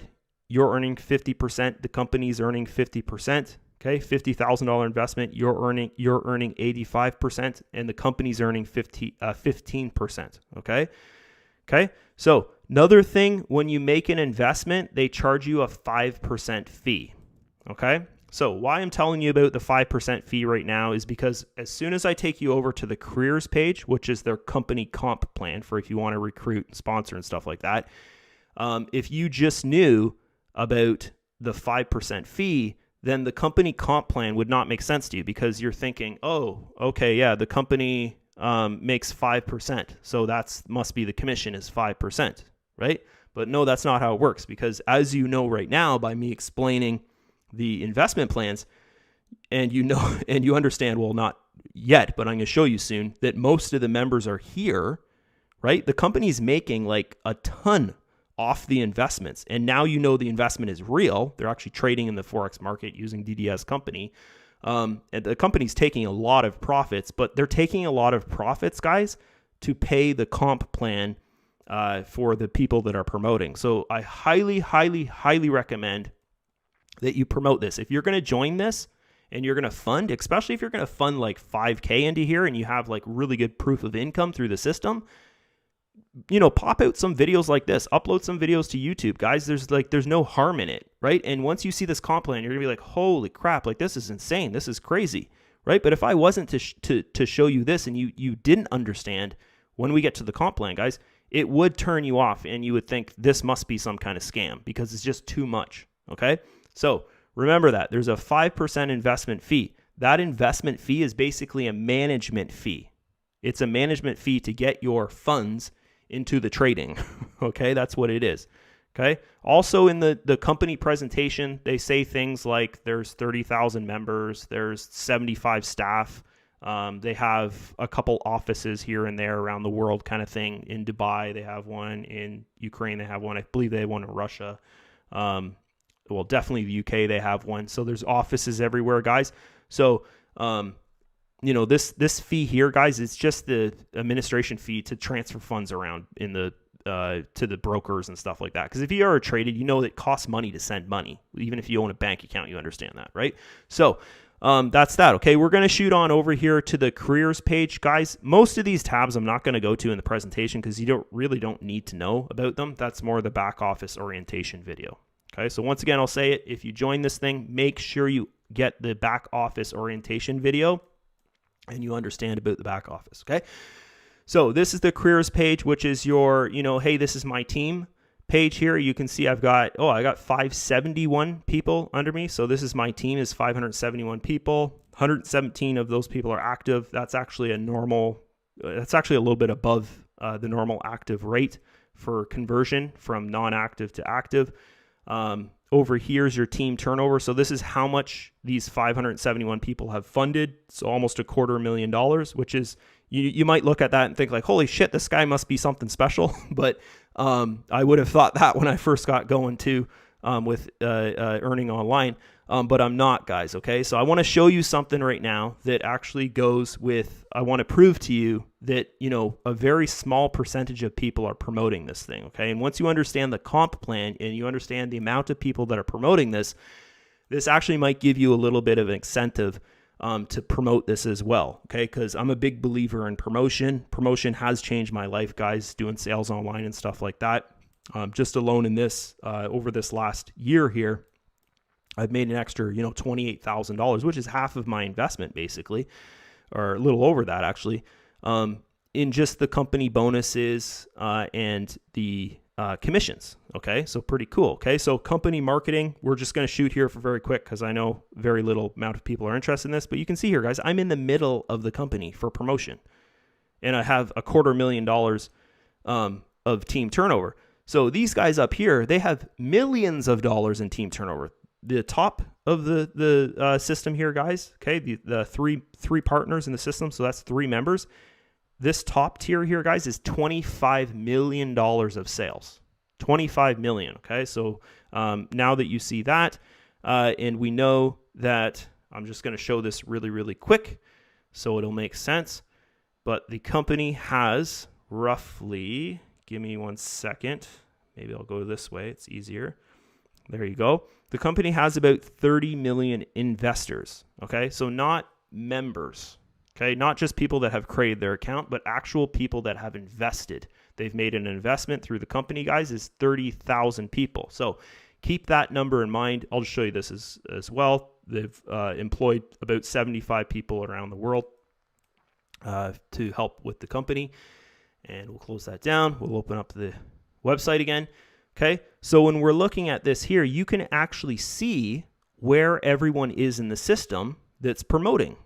You're earning 50%. The company's earning 50%. Okay, $50,000 investment, you're earning 85%, and the company's earning 15%. Okay. So another thing, when you make an investment, they charge you a 5% fee. Okay. So why I'm telling you about the 5% fee right now is because as soon as I take you over to the careers page, which is their company comp plan for if you want to recruit and sponsor and stuff like that, if you just knew about the 5% fee, then the company comp plan would not make sense to you because you're thinking, oh, okay, yeah, the company makes 5%. So must be the commission is 5%, right? But no, that's not how it works because as you know right now by me explaining the investment plans and you understand, well, not yet, but I'm going to show you soon that most of the members are here, right? The company's making like a ton off the investments. And now the investment is real. They're actually trading in the Forex market using DDS company. And the company's taking a lot of profits, but they're taking a lot of profits, guys, to pay the comp plan for the people that are promoting. So I highly, highly, highly recommend that you promote this. If you're going to join this and you're going to fund, especially if you're going to fund like 5K into here and you have like really good proof of income through the system, pop out some videos like this, upload some videos to YouTube, guys. There's no harm in it, right? And once you see this comp plan, you're gonna be like, holy crap, like this is insane. This is crazy, right? But if I wasn't to show you this and you didn't understand when we get to the comp plan, guys, it would turn you off and you would think this must be some kind of scam because it's just too much, okay? So remember that there's a 5% investment fee. That investment fee is basically a management fee. It's a management fee to get your funds into the trading. Okay, that's what it is. Okay. Also in the company presentation, they say things like there's 30,000 members, there's 75 staff. They have a couple offices here and there around the world kind of thing. In Dubai, they have one. In Ukraine, they have one. I believe they have one in Russia. Well, definitely the UK, they have one. So there's offices everywhere, guys. So, this fee here, guys, it's just the administration fee to transfer funds around in the to the brokers and stuff like that. Because if you are traded, it costs money to send money. Even if you own a bank account, you understand that, right? So that's that. Okay, we're going to shoot on over here to the careers page, guys. Most of these tabs I'm not going to go to in the presentation because you don't need to know about them. That's more the back office orientation video. Okay, so once again, I'll say it. If you join this thing, make sure you get the back office orientation video and you understand about the back office, okay? So this is the careers page, which is your, hey, this is my team page here. You can see I got 571 people under me. So this is my team is 571 people. 117 of those people are active. That's actually a little bit above the normal active rate for conversion from non-active to active. Over here is your team turnover. So this is how much these 571 people have funded. So almost $250,000, which is, you might look at that and think like, holy shit, this guy must be something special. But I would have thought that when I first got going too with earning online. But I'm not, guys. Okay. So I want to show you something right now that actually goes with, I want to prove to you that, a very small percentage of people are promoting this thing. Okay. And once you understand the comp plan and you understand the amount of people that are promoting this actually might give you a little bit of an incentive to promote this as well. Okay. Cause I'm a big believer in promotion. Promotion has changed my life, guys, doing sales online and stuff like that. Just alone in this, over this last year here, I've made an extra, $28,000, which is half of my investment basically, or a little over that actually, in just the company bonuses and the commissions. Okay, so pretty cool. Okay, so company marketing, we're just going to shoot here for very quick because I know very little amount of people are interested in this, but you can see here, guys, I'm in the middle of the company for promotion, and I have $250,000 of team turnover. So these guys up here, they have millions of dollars in team turnover. The top of the system here, guys, okay, the three partners in the system, so that's 3 members. This top tier here, guys, is $25 million of sales. 25 million, okay? So now that you see that, and we know that, I'm just going to show this really, really quick so it'll make sense. But the company has roughly, give me 1 second. Maybe I'll go this way. It's easier. There you go. The company has about 30 million investors, okay? So not members, okay? Not just people that have created their account, but actual people that have invested. They've made an investment through the company, guys, is 30,000 people. So keep that number in mind. I'll just show you this as well. They've employed about 75 people around the world to help with the company. And we'll close that down. We'll open up the website again. Okay, so when we're looking at this here, you can actually see where everyone is in the system that's promoting.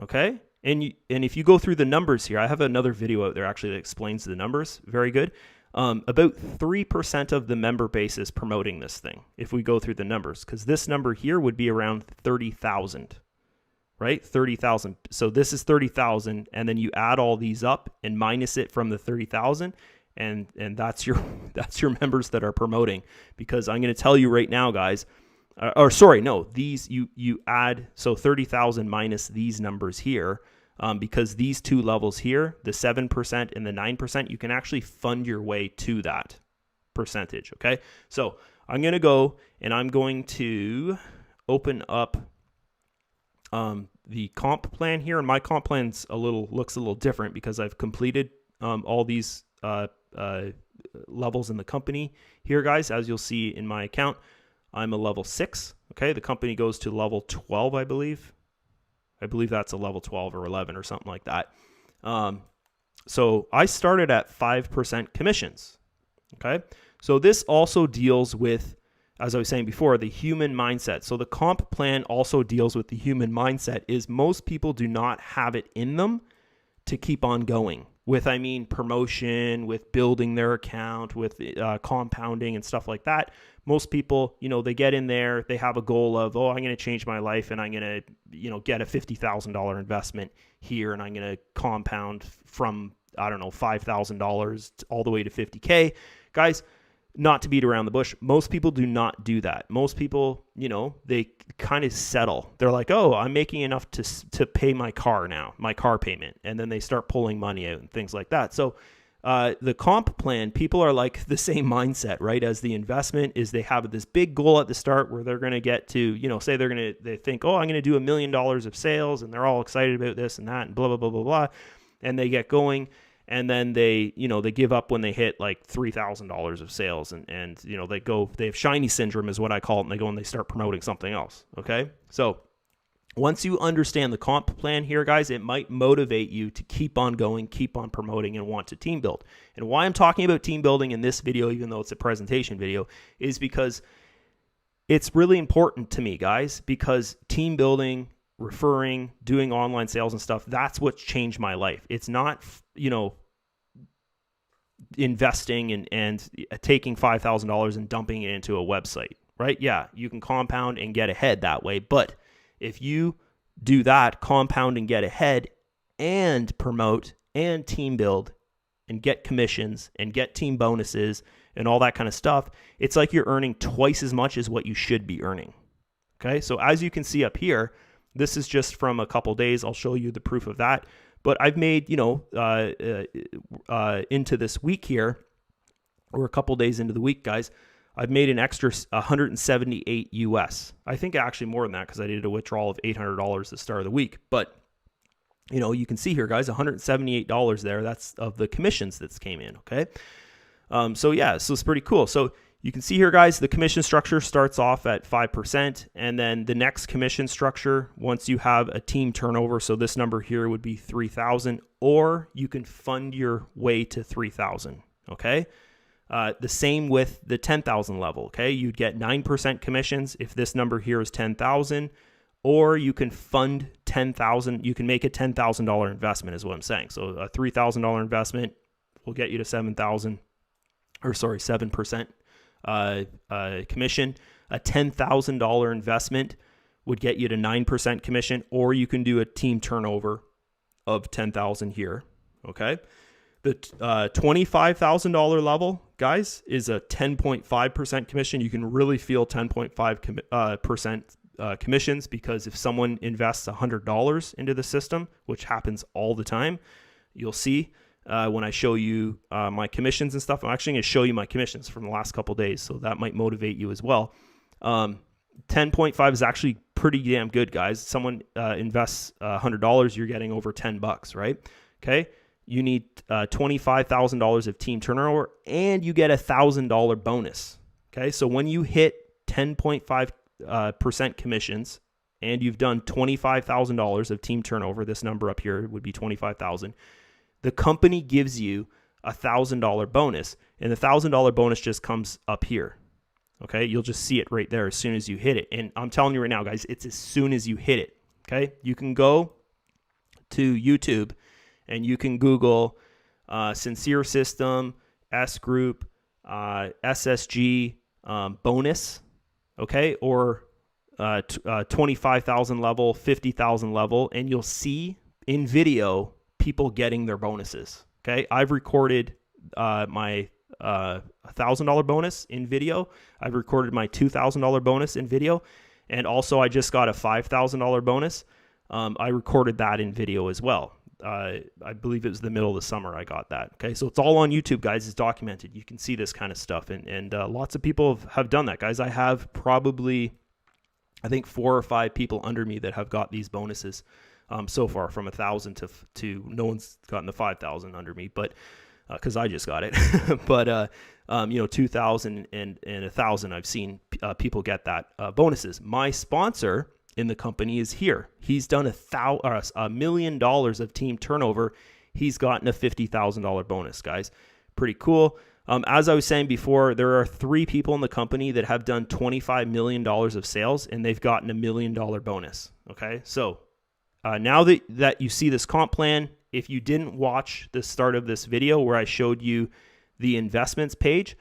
Okay, and if you go through the numbers here, I have another video out there actually that explains the numbers. Very good. About 3% of the member base is promoting this thing. If we go through the numbers, because this number here would be around 30,000, right? 30,000. So this is 30,000, and then you add all these up and minus it from the 30,000. And that's your members that are promoting, because I'm going to tell you right now, guys, these you add, so 30,000 minus these numbers here, because these 2 levels here, the 7% and the 9%, you can actually fund your way to that percentage. Okay, so I'm going to go and I'm going to open up the comp plan here, and my comp plan's looks a little different because I've completed all these levels in the company here, guys. As you'll see in my account, I'm a level 6. Okay, the company goes to level 12, I believe that's a level 12 or 11 or something like that. So I started at 5% commissions. Okay, so this also deals with, as I was saying before, the human mindset. So the comp plan also deals with the human mindset. Is most people do not have it in them to keep on going with, I mean, promotion, with building their account, with compounding and stuff like that. Most people, they get in there, they have a goal of, I'm going to change my life and I'm going to, get a $50,000 investment here, and I'm going to compound from, $5,000 all the way to $50K. Guys, not to beat around the bush, most people do not do that. Most people, they kind of settle. They're like, I'm making enough to pay my car now, my car payment. And then they start pulling money out and things like that. So the comp plan, people are like the same mindset, right? As the investment is, they have this big goal at the start where they're going to get to, say they think, I'm going to do $1 million of sales, and they're all excited about this and that and blah, blah, blah, blah, blah. And they get going. And then they give up when they hit like $3,000 of sales, and they have shiny syndrome is what I call it, and they go and they start promoting something else. Okay, so once you understand the comp plan here, guys, it might motivate you to keep on going, keep on promoting, and want to team build. And why I'm talking about team building in this video, even though it's a presentation video, is because it's really important to me, guys, because team building, referring, doing online sales and stuff, that's what's changed my life. It's not, investing and taking $5,000 and dumping it into a website, right? Yeah, you can compound and get ahead that way. But if you do that, compound and get ahead and promote and team build and get commissions and get team bonuses and all that kind of stuff, it's like you're earning twice as much as what you should be earning. Okay, so as you can see up here, this is just from a couple days. I'll show you the proof of that. But I've made, into this week here, or a couple days into the week, guys, I've made an extra 178 US. I think actually more than that, because I did a withdrawal of $800 at the start of the week. But, you can see here, guys, $178 there. That's of the commissions that came in, okay? So it's pretty cool. So you can see here, guys, the commission structure starts off at 5%, and then the next commission structure, once you have a team turnover, so this number here would be 3,000, or you can fund your way to 3,000, okay? The same with the 10,000 level, okay? You'd get 9% commissions if this number here is 10,000, or you can fund 10,000. You can make a $10,000 investment is what I'm saying. So a $3,000 investment will get you to 7,000. or sorry, 7% commission. A $10,000 investment would get you to 9% commission, or you can do a team turnover of 10,000 here. Okay. The $25,000 level, guys, is a 10.5% commission. You can really feel 10.5% commissions, because if someone invests $100 into the system, which happens all the time, you'll see when I show you my commissions and stuff. I'm actually going to show you my commissions from the last couple of days, so that might motivate you as well. 10.5 is actually pretty damn good, guys. Someone invests $100, you're getting over $10, right? Okay. You need $25,000 of team turnover, and you get $1,000 bonus. Okay. So when you hit 10.5% commissions and you've done $25,000 of team turnover, this number up here would be 25,000. The company gives you $1,000 bonus, and the $1,000 bonus just comes up here. Okay, you'll just see it right there as soon as you hit it. And I'm telling you right now, guys, it's as soon as you hit it. Okay, you can go to YouTube and you can Google Sincere System, S Group, SSG bonus, okay, or 25,000 level, 50,000 level, and you'll see in video people getting their bonuses. Okay, I've recorded my $1,000 bonus in video. I've recorded my $2,000 bonus in video, and also I just got a $5,000 bonus. I recorded that in video as well. I believe it was the middle of the summer I got that. Okay, so it's all on YouTube, guys. It's documented. You can see this kind of stuff, and lots of people have done that, guys. I have probably, I think, 4 or 5 people under me that have got these bonuses so far, from 1,000 to no one's gotten the 5,000 under me, but because I just got it. But 2,000 and 1,000, I've seen people get that bonuses. My sponsor in the company is here. He's done $1 million of team turnover. He's gotten a $50,000 bonus, guys. Pretty cool. As I was saying before, there are 3 people in the company that have done $25 million of sales, and they've gotten $1 million bonus. Okay, so now that you see this comp plan, if you didn't watch the start of this video where I showed you the investments page,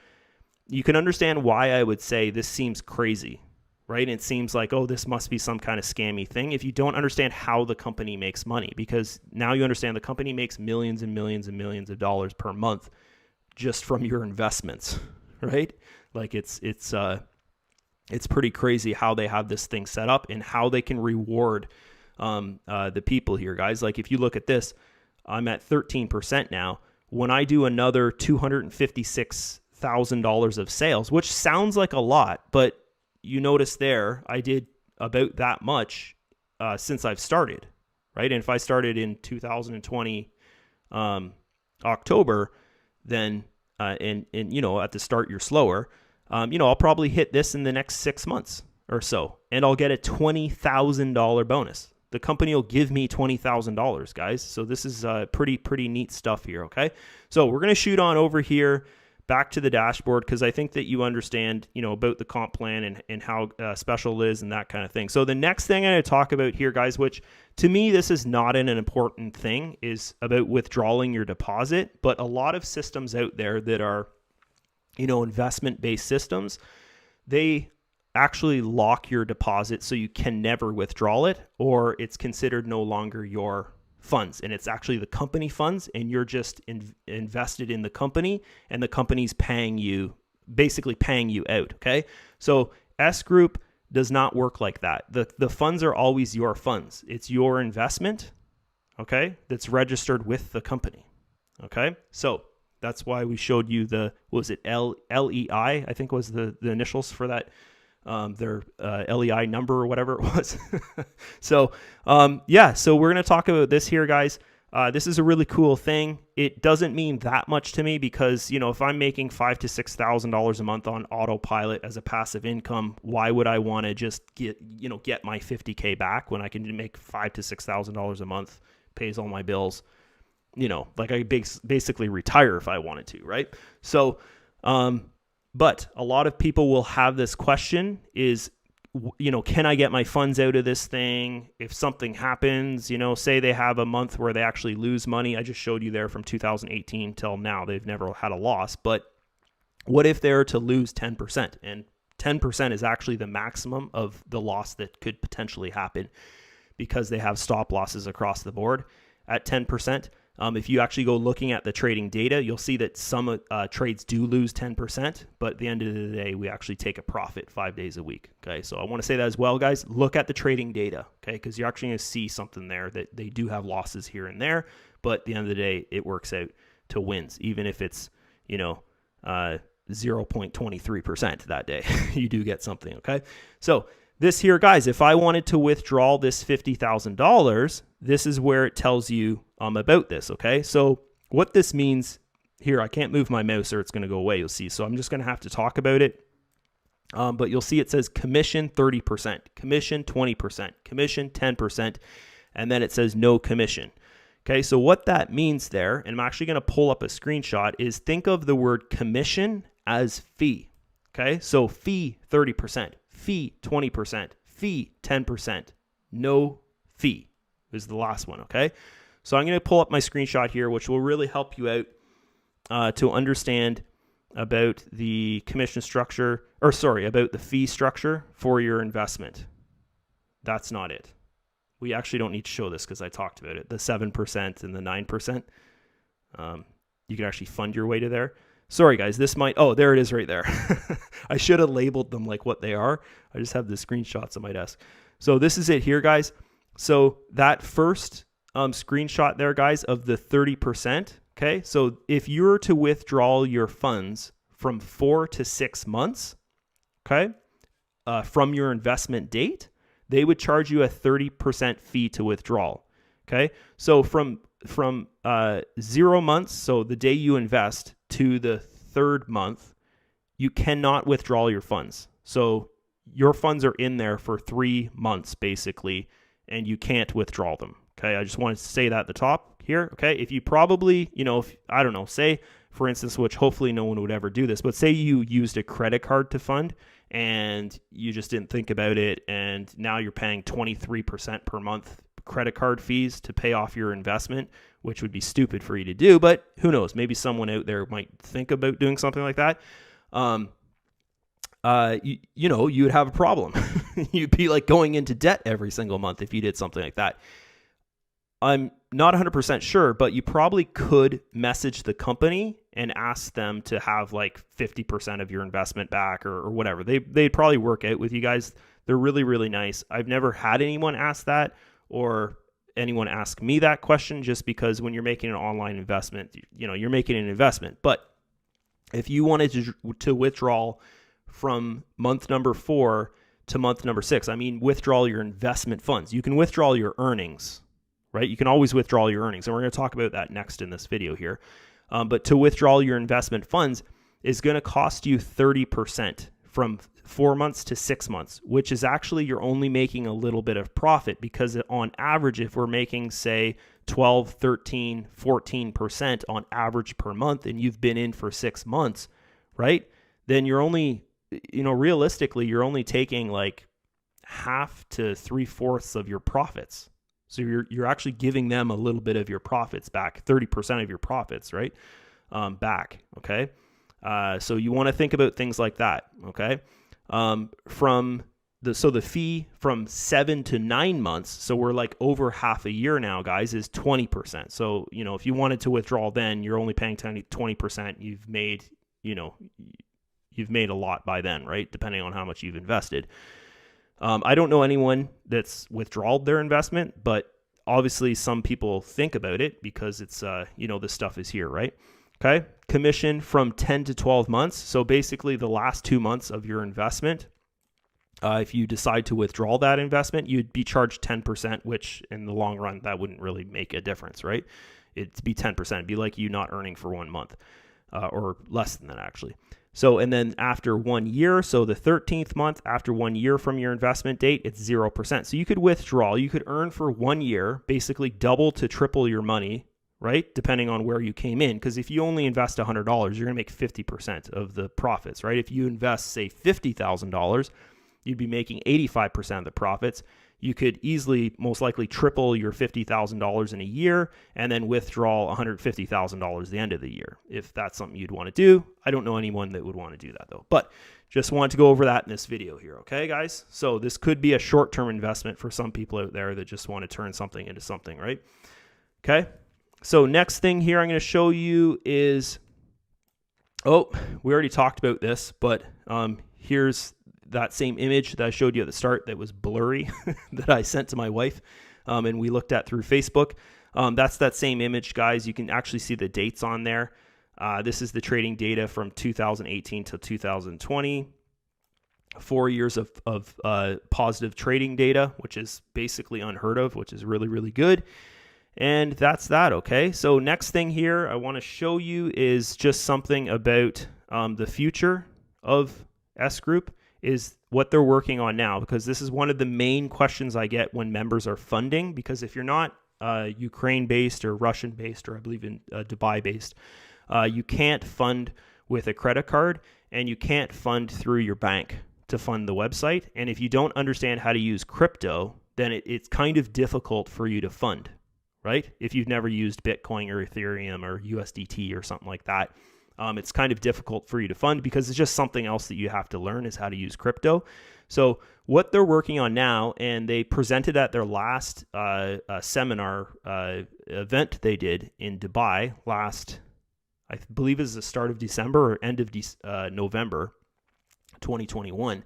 you can understand why I would say this seems crazy, right? It seems like, oh, this must be some kind of scammy thing if you don't understand how the company makes money, because now you understand the company makes millions and millions and millions of dollars per month just from your investments, right? Like it's pretty crazy how they have this thing set up and how they can reward the people here, guys. Like if you look at this, I'm at 13% now. When I do another $256,000 of sales, which sounds like a lot, but you notice there, I did about that much since I've started, right? And if I started in 2020 October, then and at the start you're slower, I'll probably hit this in the next 6 months or so, and I'll get a $20,000 bonus. The company will give me $20,000, guys. So this is pretty neat stuff here, okay? So we're going to shoot on over here back to the dashboard, because I think that you understand, about the comp plan and how special it is and that kind of thing. So the next thing I'm going to talk about here, guys, which to me this is not an important thing, is about withdrawing your deposit. But a lot of systems out there that are, investment-based systems, they actually lock your deposit so you can never withdraw it, or it's considered no longer your funds, and it's actually the company funds, and you're just invested in the company, and the company's basically paying you out. Okay, so S Group does not work like that. The funds are always your funds. It's your investment, okay, that's registered with the company. Okay, so that's why we showed you LEI, I think was the initials for that, their LEI number or whatever it was. So so we're going to talk about this here, guys. This is a really cool thing. It doesn't mean that much to me because, if I'm making $5,000 to $6,000 a month on autopilot as a passive income, why would I want to just get my $50K back when I can make $5,000 to $6,000 a month, pays all my bills, like I basically retire if I wanted to, right? So, but a lot of people will have this question is, can I get my funds out of this thing if something happens? Say they have a month where they actually lose money. I just showed you there from 2018 till now. They've never had a loss. But What if they're to lose 10%? And 10% is actually the maximum of the loss that could potentially happen because they have stop losses across the board at 10%. If you actually go looking at the trading data, you'll see that some trades do lose 10%, but at the end of the day, we actually take a profit 5 days a week. Okay, so I want to say that as well, guys. Look at the trading data, okay, because you're actually going to see something there that they do have losses here and there, but at the end of the day, it works out to wins, even if it's 0.23% that day. You do get something, okay? So this here, guys, if I wanted to withdraw this $50,000, this is where it tells you about this, okay? So what this means here, I can't move my mouse or it's going to go away, you'll see. So I'm just going to have to talk about it. But you'll see it says commission 30%, commission 20%, commission 10%, and then it says no commission. Okay, so what that means there, and I'm actually going to pull up a screenshot, is think of the word commission as fee. Okay, so fee 30%, fee 20%, fee 10%, no fee is the last one. Okay, so I'm going to pull up my screenshot here, which will really help you out to understand about the commission structure, about the fee structure for your investment. That's not it. We actually don't need to show this because I talked about it. The 7% and the 9%. You can actually fund your way to there. Sorry, guys. This might... Oh, there it is right there. I should have labeled them like what they are. I just have the screenshots on my desk. So this is it here, guys. So that first screenshot there, guys, of the 30%. Okay. So if you were to withdraw your funds from 4 to 6 months, okay, from your investment date, they would charge you a 30% fee to withdraw. Okay. So from 0 months, so the day you invest, to the 3rd month, you cannot withdraw your funds. So your funds are in there for 3 months basically, and you can't withdraw them. Okay. I just wanted to say that at the top here. Okay. If you probably, I don't know, say for instance, which hopefully no one would ever do this, but say you used a credit card to fund and you just didn't think about it, and now you're paying 23% per month credit card fees to pay off your investment, which would be stupid for you to do, but who knows, maybe someone out there might think about doing something like that. You would have a problem. You'd be like going into debt every single month if you did something like that. I'm not 100% sure, but you probably could message the company and ask them to have like 50% of your investment back or whatever. They'd probably work out with you guys. They're really, really nice. I've never had anyone ask that or anyone ask me that question, just because when you're making an online investment, you're making an investment. But if you wanted to withdraw from month number 4 to month number 6, I mean, withdraw your investment funds. You can withdraw your earnings, right? You can always withdraw your earnings. And we're going to talk about that next in this video here. But to withdraw your investment funds is going to cost you 30% from 4 months to 6 months, which is actually you're only making a little bit of profit, because on average, if we're making, say, 12, 13, 14% on average per month, and you've been in for 6 months, right? Then you're only, realistically, you're only taking like half to 3/4 of your profits. So you're actually giving them a little bit of your profits back, 30% of your profits, right? Back, okay? So you want to think about things like that, okay? The fee from 7 to 9 months, so we're like over half a year now, guys, is 20%. So, if you wanted to withdraw then, you're only paying 20%. You've made a lot by then, right? Depending on how much you've invested. I don't know anyone that's withdrawn their investment, but obviously some people think about it because it's, this stuff is here, right? Okay. Commission from 10 to 12 months. So basically the last 2 months of your investment, if you decide to withdraw that investment, you'd be charged 10%, which in the long run, that wouldn't really make a difference, right? It'd be 10%. It'd be like you not earning for 1 month, or less than that actually. So, and then after 1 year, so the 13th month, after 1 year from your investment date, it's 0%. So you could withdraw, you could earn for 1 year, basically double to triple your money, right? Depending on where you came in. Because if you only invest $100, you're going to make 50% of the profits, right? If you invest, say, $50,000, you'd be making 85% of the profits. you could easily, most likely, triple your $50,000 in a year and then withdraw $150,000 at the end of the year, if that's something you'd want to do. I don't know anyone that would want to do that, though. But just wanted to go over that in this video here, okay, guys? So this could be a short-term investment for some people out there that just want to turn something into something, right? Okay, so next thing here I'm going to show you is, oh, we already talked about this, but here's that same image that I showed you at the start that was blurry that I sent to my wife and we looked at through Facebook. That's that same image, guys. You can actually see the dates on there. This is the trading data from 2018 to 2020. 4 years of positive trading data, which is basically unheard of, which is really, really good. And that's that, okay? So next thing here I want to show you is just something about the future of S Group, is what they're working on now, because this is one of the main questions I get when members are funding, because if you're not Ukraine-based or Russian-based, or I believe in Dubai-based, you can't fund with a credit card, and you can't fund through your bank to fund the website. And if you don't understand how to use crypto, then it's kind of difficult for you to fund, right? If you've never used Bitcoin or Ethereum or USDT or something like that, it's kind of difficult for you to fund, because it's just something else that you have to learn, is how to use crypto. So what they're working on now, and they presented at their last seminar event they did in Dubai last, I believe is the start of December or end of November 2021,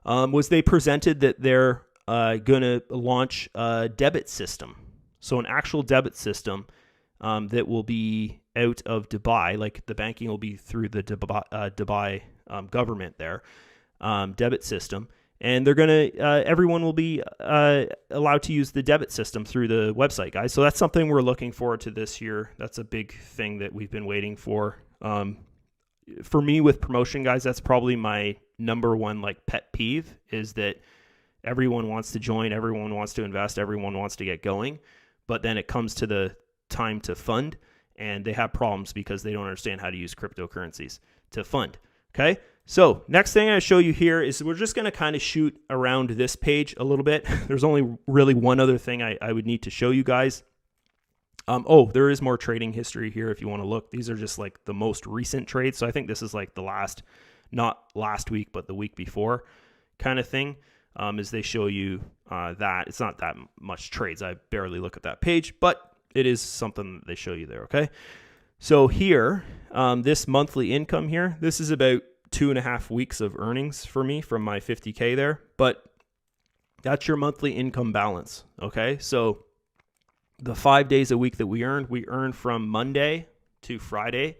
was they presented that they're going to launch a debit system. So an actual debit system that will be out of Dubai, like the banking will be through the Dubai government there, debit system. And they're going to, everyone will be allowed to use the debit system through the website, guys. So that's something we're looking forward to this year. That's a big thing that we've been waiting for. For me with promotion, guys, that's probably my number one like pet peeve, is that everyone wants to join, everyone wants to invest, everyone wants to get going. But then it comes to the time to fund, and they have problems because they don't understand how to use cryptocurrencies to fund. Okay, so next thing I show you here is we're just going to kind of shoot around this page a little bit. There's only really one other thing I would need to show you guys. Oh, there is more trading history here if you want to look. These are just like the most recent trades. So I think this is like the last, not last week, but the week before kind of thing. As they show you that. It's not that much trades. I barely look at that page, but it is something that they show you there, okay? So here, this monthly income here, this is about 2.5 weeks of earnings for me from my 50K there, but that's your monthly income balance, okay? So the 5 days a week that we earn from Monday to Friday,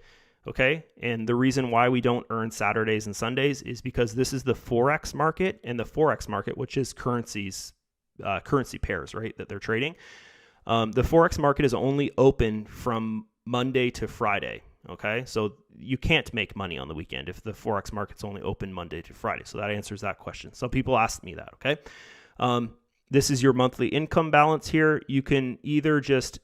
okay? And the reason why we don't earn Saturdays and Sundays is because this is the Forex market, and the Forex market, which is currencies, currency pairs, right, that they're trading. The Forex market is only open from Monday to Friday, okay? So you can't make money on the weekend if the Forex market's only open Monday to Friday. So that answers that question. Some people ask me that, okay? This is your monthly income balance here. You can either just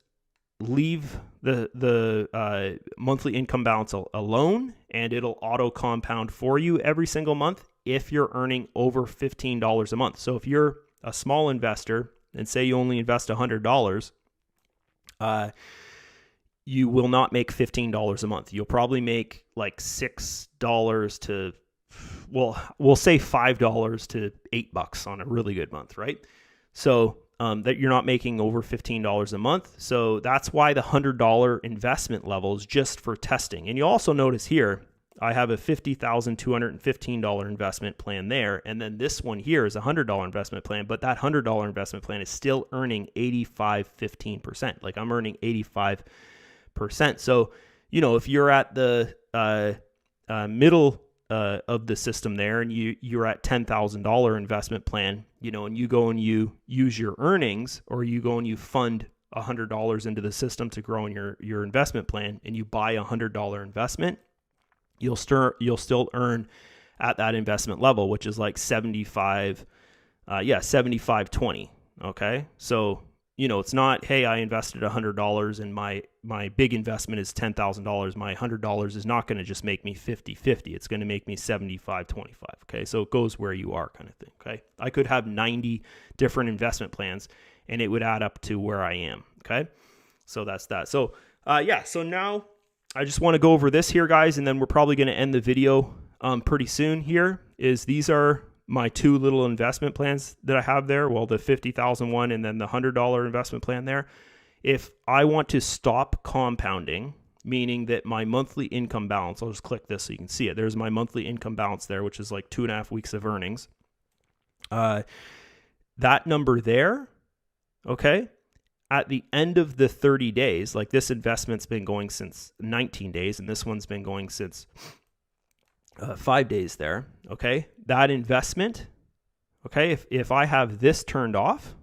leave the monthly income balance alone, and it'll auto compound for you every single month if you're earning over $15 a month. So if you're a small investor and say you only invest $100, you will not make $15 a month. You'll probably make like $6 to, well, we'll say $5 to $8 on a really good month, right? So that you're not making over $15 a month. So that's why the $100 investment level is just for testing. And you also notice here, I have a $50,215 investment plan there. And then this one here is a $100 investment plan, but that $100 investment plan is still earning 85-15%. Like I'm earning 85%. So, you know, if you're at the middle of the system there, and you're at $10,000 investment plan, you know, and you go and you use your earnings, or you go and you fund $100 into the system to grow in your investment plan, and you buy a $100 investment, you'll still earn at that investment level, which is like 75, 75-20. Okay, so it's not, hey, I invested $100 and my big investment is $10,000. My $100 is not going to just make me 50-50. It's going to make me 75-25. Okay. So it goes where you are kind of thing. Okay. I could have 90 different investment plans and it would add up to where I am. Okay. So that's that. So so now I just want to go over this here, guys, and then we're probably going to end the video pretty soon here. These are my two little investment plans that I have there. Well, the $50,000 one and then the $100 investment plan there. If I want to stop compounding, meaning that my monthly income balance, I'll just click this so you can see it. There's my monthly income balance there, which is like 2.5 weeks of earnings. That number there, okay, at the end of the 30 days, like this investment's been going since 19 days and this one's been going since 5 days there, okay? That investment, okay, if I have this turned off,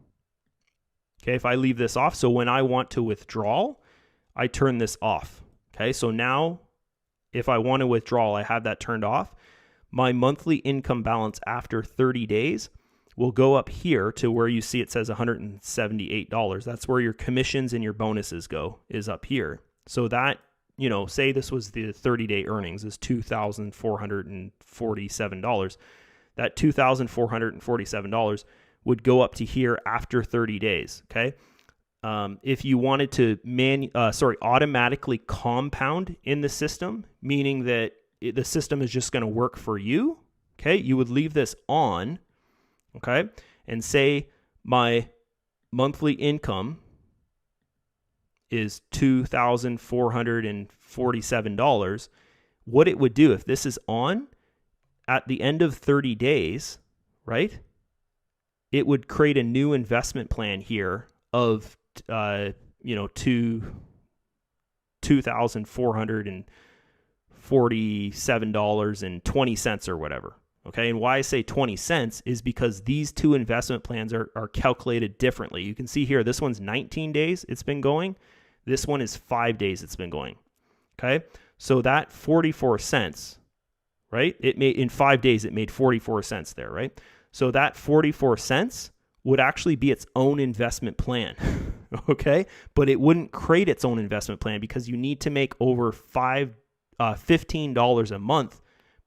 okay, if I leave this off, so when I want to withdraw, I turn this off, okay? So now, if I want to withdraw, I have that turned off. My monthly income balance after 30 days will go up here to where you see it says $178. That's where your commissions and your bonuses go, is up here. So that, say this was the 30-day earnings is $2,447. That $2,447 would go up to here after 30 days, okay? If you wanted to automatically compound in the system, meaning that the system is just going to work for you, okay, you would leave this on, okay, and say my monthly income is $2,447. What it would do if this is on at the end of 30 days, right? It would create a new investment plan here of $2,447.20 or whatever. Okay, and why I say 20 cents is because these two investment plans are calculated differently. You can see here, this one's 19 days it's been going. This one is 5 days it's been going. Okay, so that 44 cents, right? In 5 days, it made 44 cents there, right? So that 44 cents would actually be its own investment plan, okay? But it wouldn't create its own investment plan because you need to make over $15 a month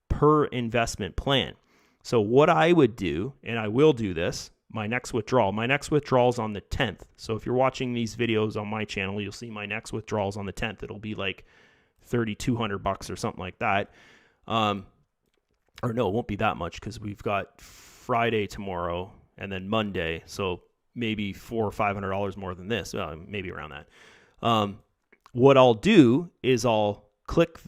per investment plan. So what I would do, and I will do this, my next withdrawal is on the 10th. So if you're watching these videos on my channel, you'll see my next withdrawal is on the 10th. It'll be like $3,200 or something like that. Or no, it won't be that much because we've got Friday tomorrow and then Monday. So maybe $400 or $500 more than this, maybe around that. What I'll do is I'll click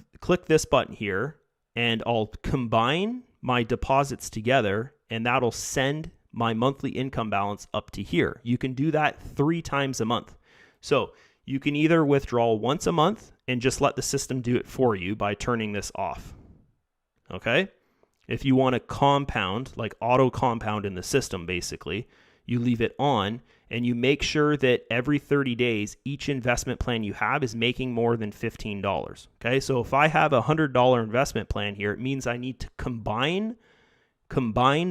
this button here, and I'll combine my deposits together, and that'll send my monthly income balance up to here. You can do that 3 times a month. So you can either withdraw once a month and just let the system do it for you by turning this off. Okay? If you want to compound, like auto compound in the system, basically, you leave it on and you make sure that every 30 days, each investment plan you have is making more than $15. Okay, so if I have a $100 investment plan here, it means I need to combine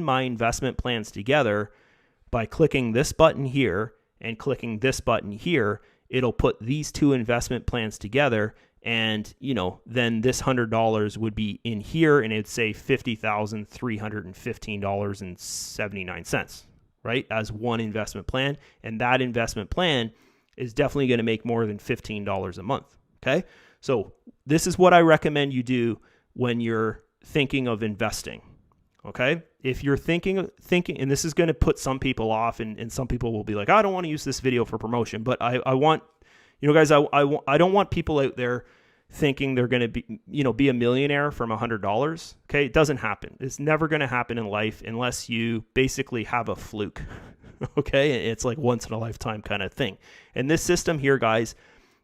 my investment plans together by clicking this button here and clicking this button here. It'll put these two investment plans together, and then this $100 would be in here, and it'd say $50,315.79. right, as one investment plan. And that investment plan is definitely going to make more than $15 a month. Okay. So this is what I recommend you do when you're thinking of investing. Okay. If you're thinking, and this is going to put some people off, and some people will be like, I don't want to use this video for promotion, but I want, guys, I don't want people out there thinking they're going to be a millionaire from $100. Okay. It doesn't happen. It's never going to happen in life unless you basically have a fluke. Okay. It's like once in a lifetime kind of thing. And this system here, guys,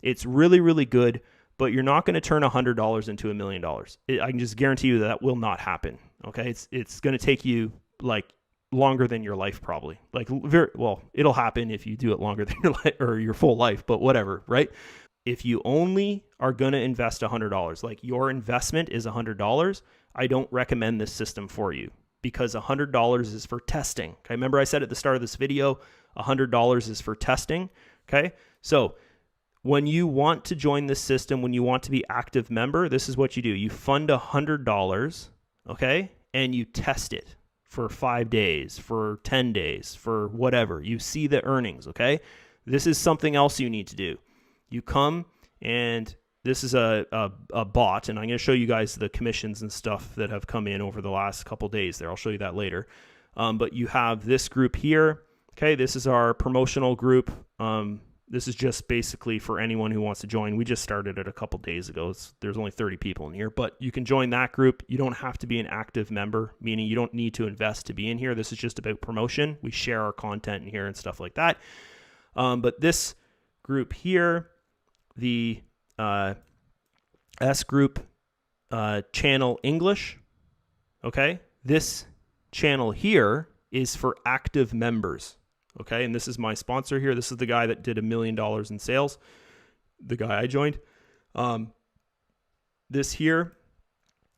it's really, really good, but you're not going to turn $100 into $1 million. I can just guarantee you that will not happen. Okay. It's going to take you like longer than your life, probably. Like it'll happen if you do it longer than your life or your full life, but whatever. Right. If you only are going to invest $100, like your investment is $100, I don't recommend this system for you, because $100 is for testing. Okay, remember I said at the start of this video, $100 is for testing. Okay. So when you want to join this system, when you want to be active member, this is what you do. You fund $100, okay, and you test it for 5 days, for 10 days, for whatever. You see the earnings, okay? This is something else you need to do. You come, and this is a bot, and I'm going to show you guys the commissions and stuff that have come in over the last couple days there. I'll show you that later. But you have this group here, okay? This is our promotional group. This is just basically for anyone who wants to join. We just started it a couple days ago. There's only 30 people in here, but you can join that group. You don't have to be an active member, meaning you don't need to invest to be in here. This is just about promotion. We share our content in here and stuff like that. But this group here, the S group channel English, okay? This channel here is for active members. Okay, and this is my sponsor here. This is the guy that did $1 million in sales, the guy I joined. This here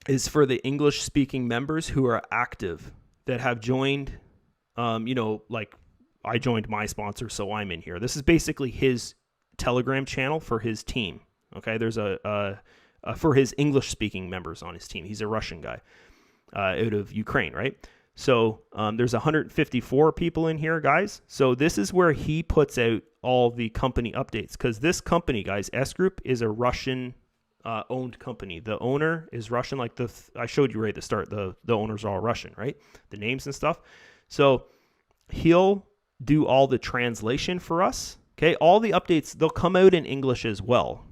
is for the English-speaking members who are active, that have joined, like I joined my sponsor, so I'm in here. This is basically his Telegram channel for his team. Okay, there's for his English-speaking members on his team. He's a Russian guy out of Ukraine, right? So there's 154 people in here, guys. So this is where he puts out all the company updates, because this company, guys, S Group, is a Russian owned company. The owner is Russian, like I showed you right at the start. The owners are all Russian, right? The names and stuff. So he'll do all the translation for us. Okay, all the updates, they'll come out in English as well,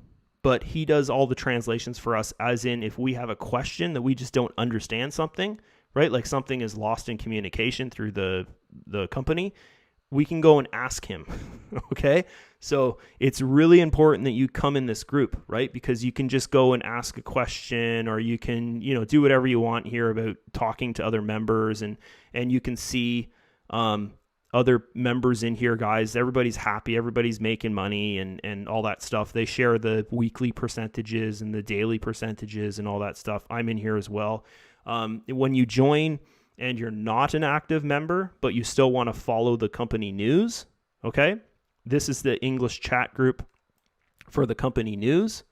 but he does all the translations for us, as in if we have a question that we just don't understand something, right? Like something is lost in communication through the company, we can go and ask him, okay? So it's really important that you come in this group, right? Because you can just go and ask a question, or you can, do whatever you want here about talking to other members, and you can see other members in here, guys. Everybody's happy, everybody's making money and all that stuff. They share the weekly percentages and the daily percentages and all that stuff. I'm in here as well. When you join and you're not an active member, but you still want to follow the company news, okay? This is the English chat group for the company news,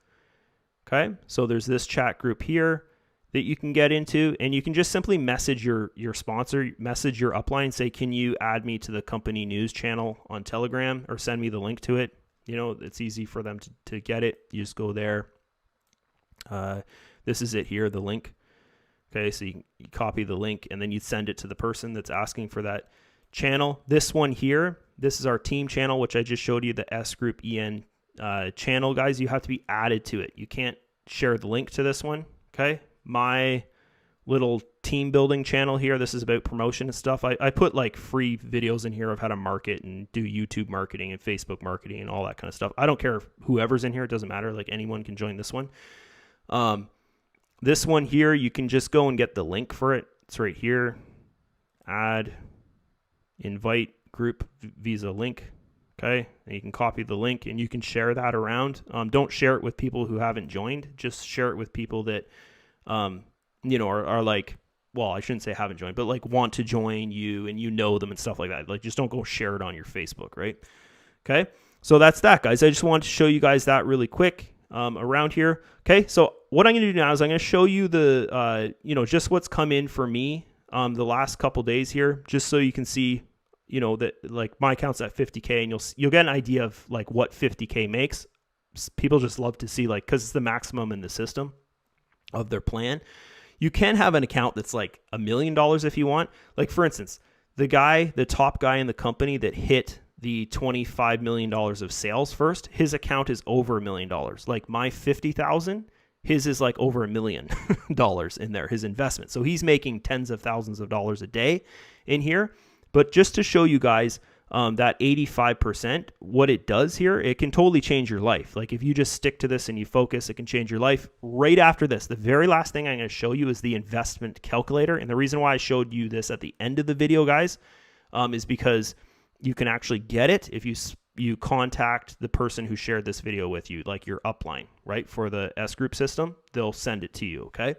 okay? So there's this chat group here that you can get into, and you can just simply message your sponsor, message your upline, say, can you add me to the company news channel on Telegram, or send me the link to it. It's easy for them to get it. You just go there. This is it here, the link. Okay, so you copy the link, and then you send it to the person that's asking for that channel. This one here, this is our team channel, which I just showed you, the S Group EN channel, guys. You have to be added to it. You can't share the link to this one, okay? My little team building channel here, this is about promotion and stuff. I put like free videos in here of how to market and do YouTube marketing and Facebook marketing and all that kind of stuff. I don't care if whoever's in here, it doesn't matter. Like anyone can join this one. This one here, you can just go and get the link for it. It's right here. Add, invite group Visa link. Okay, and you can copy the link and you can share that around. Don't share it with people who haven't joined. Just share it with people that, are like, well, I shouldn't say haven't joined, but like want to join you and them and stuff like that. Like just don't go share it on your Facebook, right? Okay, so that's that, guys. I just wanted to show you guys that really quick. Around here. Okay, so what I'm going to do now is I'm going to show you the, just what's come in for me the last couple days here, just so you can see, that like my account's at 50K, and you'll get an idea of like what 50K makes. People just love to see, like, because it's the maximum in the system of their plan. You can have an account that's like $1 million if you want. Like, for instance, the top guy in the company that hit the $25 million of sales first, his account is over $1 million. Like my 50,000, his is like over $1 million in there, his investment. So he's making tens of thousands of dollars a day in here. But just to show you guys that 85%, what it does here, it can totally change your life. Like if you just stick to this and you focus, it can change your life. Right after this, the very last thing I'm going to show you is the investment calculator. And the reason why I showed you this at the end of the video, guys, is because you can actually get it if you contact the person who shared this video with you, like your upline, right? For the S Group system, they'll send it to you, okay?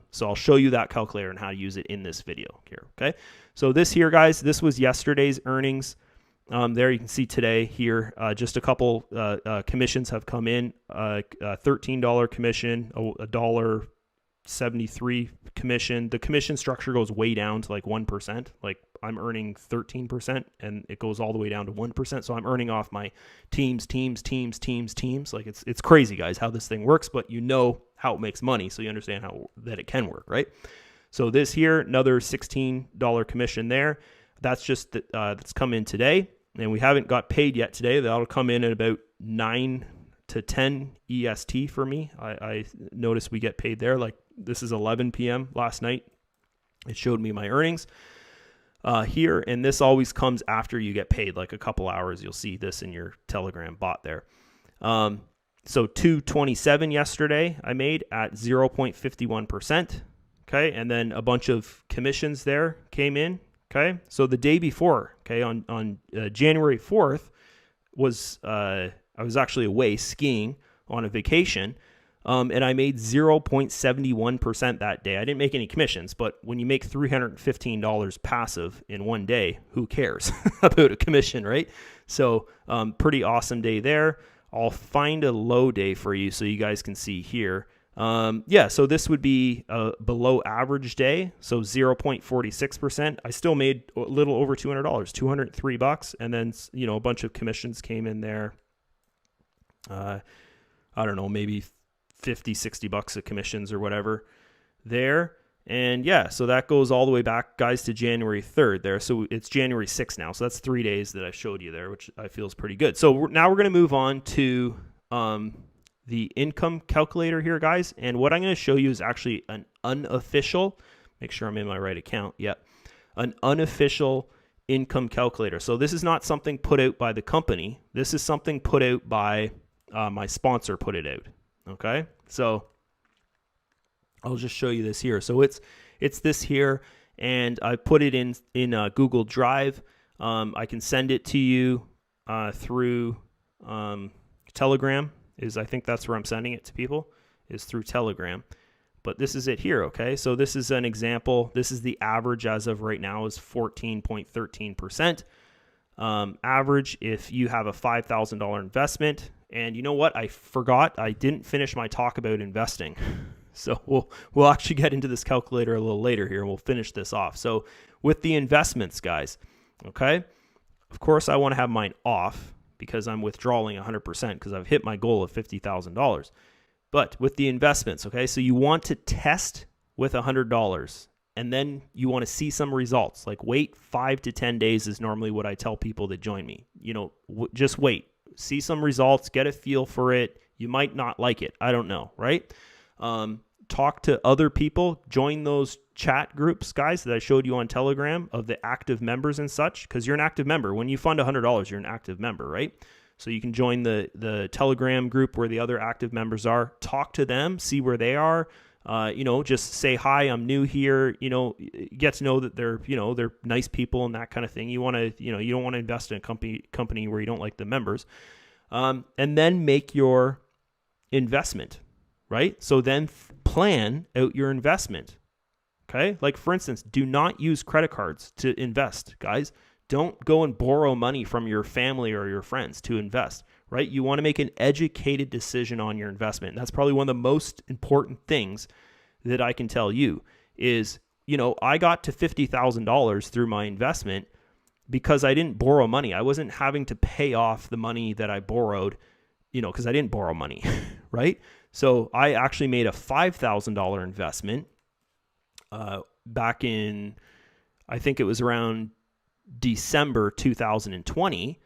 So I'll show you that calculator and how to use it in this video here, okay? So this here, guys, this was yesterday's earnings. There you can see today here, just a couple commissions have come in. $13 commission, a $1.73 commission. The commission structure goes way down to like 1%. Like I'm earning 13% and it goes all the way down to 1%. So I'm earning off my teams. Like it's crazy, guys, how this thing works, but you know how it makes money. So you understand how that it can work, right? So this here, another $16 commission there. That's just that's come in today, and we haven't got paid yet today. That'll come in at about 9 to 10 EST for me. I noticed we get paid there. Like this is 11 p.m. last night. It showed me my earnings here, and this always comes after you get paid, like a couple hours. You'll see this in your Telegram bot there. So 227 yesterday I made at 0.51%. Okay, and then a bunch of commissions there came in. Okay, so the day before, okay, on January 4th was I was actually away skiing on a vacation, and I made 0.71% that day. I didn't make any commissions, but when you make $315 passive in one day, who cares about a commission, right? So pretty awesome day there. I'll find a low day for you so you guys can see here. So this would be a below average day. So 0.46%. I still made a little over $200, $203. And then, a bunch of commissions came in there. I don't know, maybe 50, $60 of commissions or whatever there. And so that goes all the way back, guys, to January 3rd there. So it's January 6th now. So that's 3 days that I showed you there, which I feel is pretty good. So now we're going to move on to, the income calculator here, guys. And what I'm going to show you is actually an unofficial, make sure I'm in my right account. Yep. An unofficial income calculator. So this is not something put out by the company. This is something put out by my sponsor put it out. Okay. So I'll just show you this here. So it's this here, and I put it in Google Drive. I can send it to you through Telegram. I think that's where I'm sending it to people, is through Telegram. But this is it here, okay? So this is an example. This is the average as of right now is 14.13%. Average if you have a $5,000 investment. And you know what? I forgot. I didn't finish my talk about investing. So we'll actually get into this calculator a little later here, and we'll finish this off. So with the investments, guys, okay? Of course, I want to have mine off, because I'm withdrawing 100% because I've hit my goal of $50,000. But with the investments, okay, so you want to test with $100, and then you want to see some results. Like wait 5 to 10 days is normally what I tell people that join me. Just wait, see some results, get a feel for it. You might not like it. I don't know, right? Talk to other people, join those chat groups, guys, that I showed you on Telegram of the active members and such, because you're an active member. When you fund $100, you're an active member, right? So you can join the Telegram group where the other active members are, talk to them, see where they are, just say, hi, I'm new here, get to know that they're nice people and that kind of thing. You want to, you don't want to invest in a company where you don't like the members, and then make your investment, right? So then plan out your investment. Okay. Like for instance, do not use credit cards to invest, guys. Don't go and borrow money from your family or your friends to invest, right? You want to make an educated decision on your investment. And that's probably one of the most important things that I can tell you is, I got to $50,000 through my investment because I didn't borrow money. I wasn't having to pay off the money that I borrowed, because I didn't borrow money, right? So I actually made a $5,000 investment back in, I think it was around December 2020,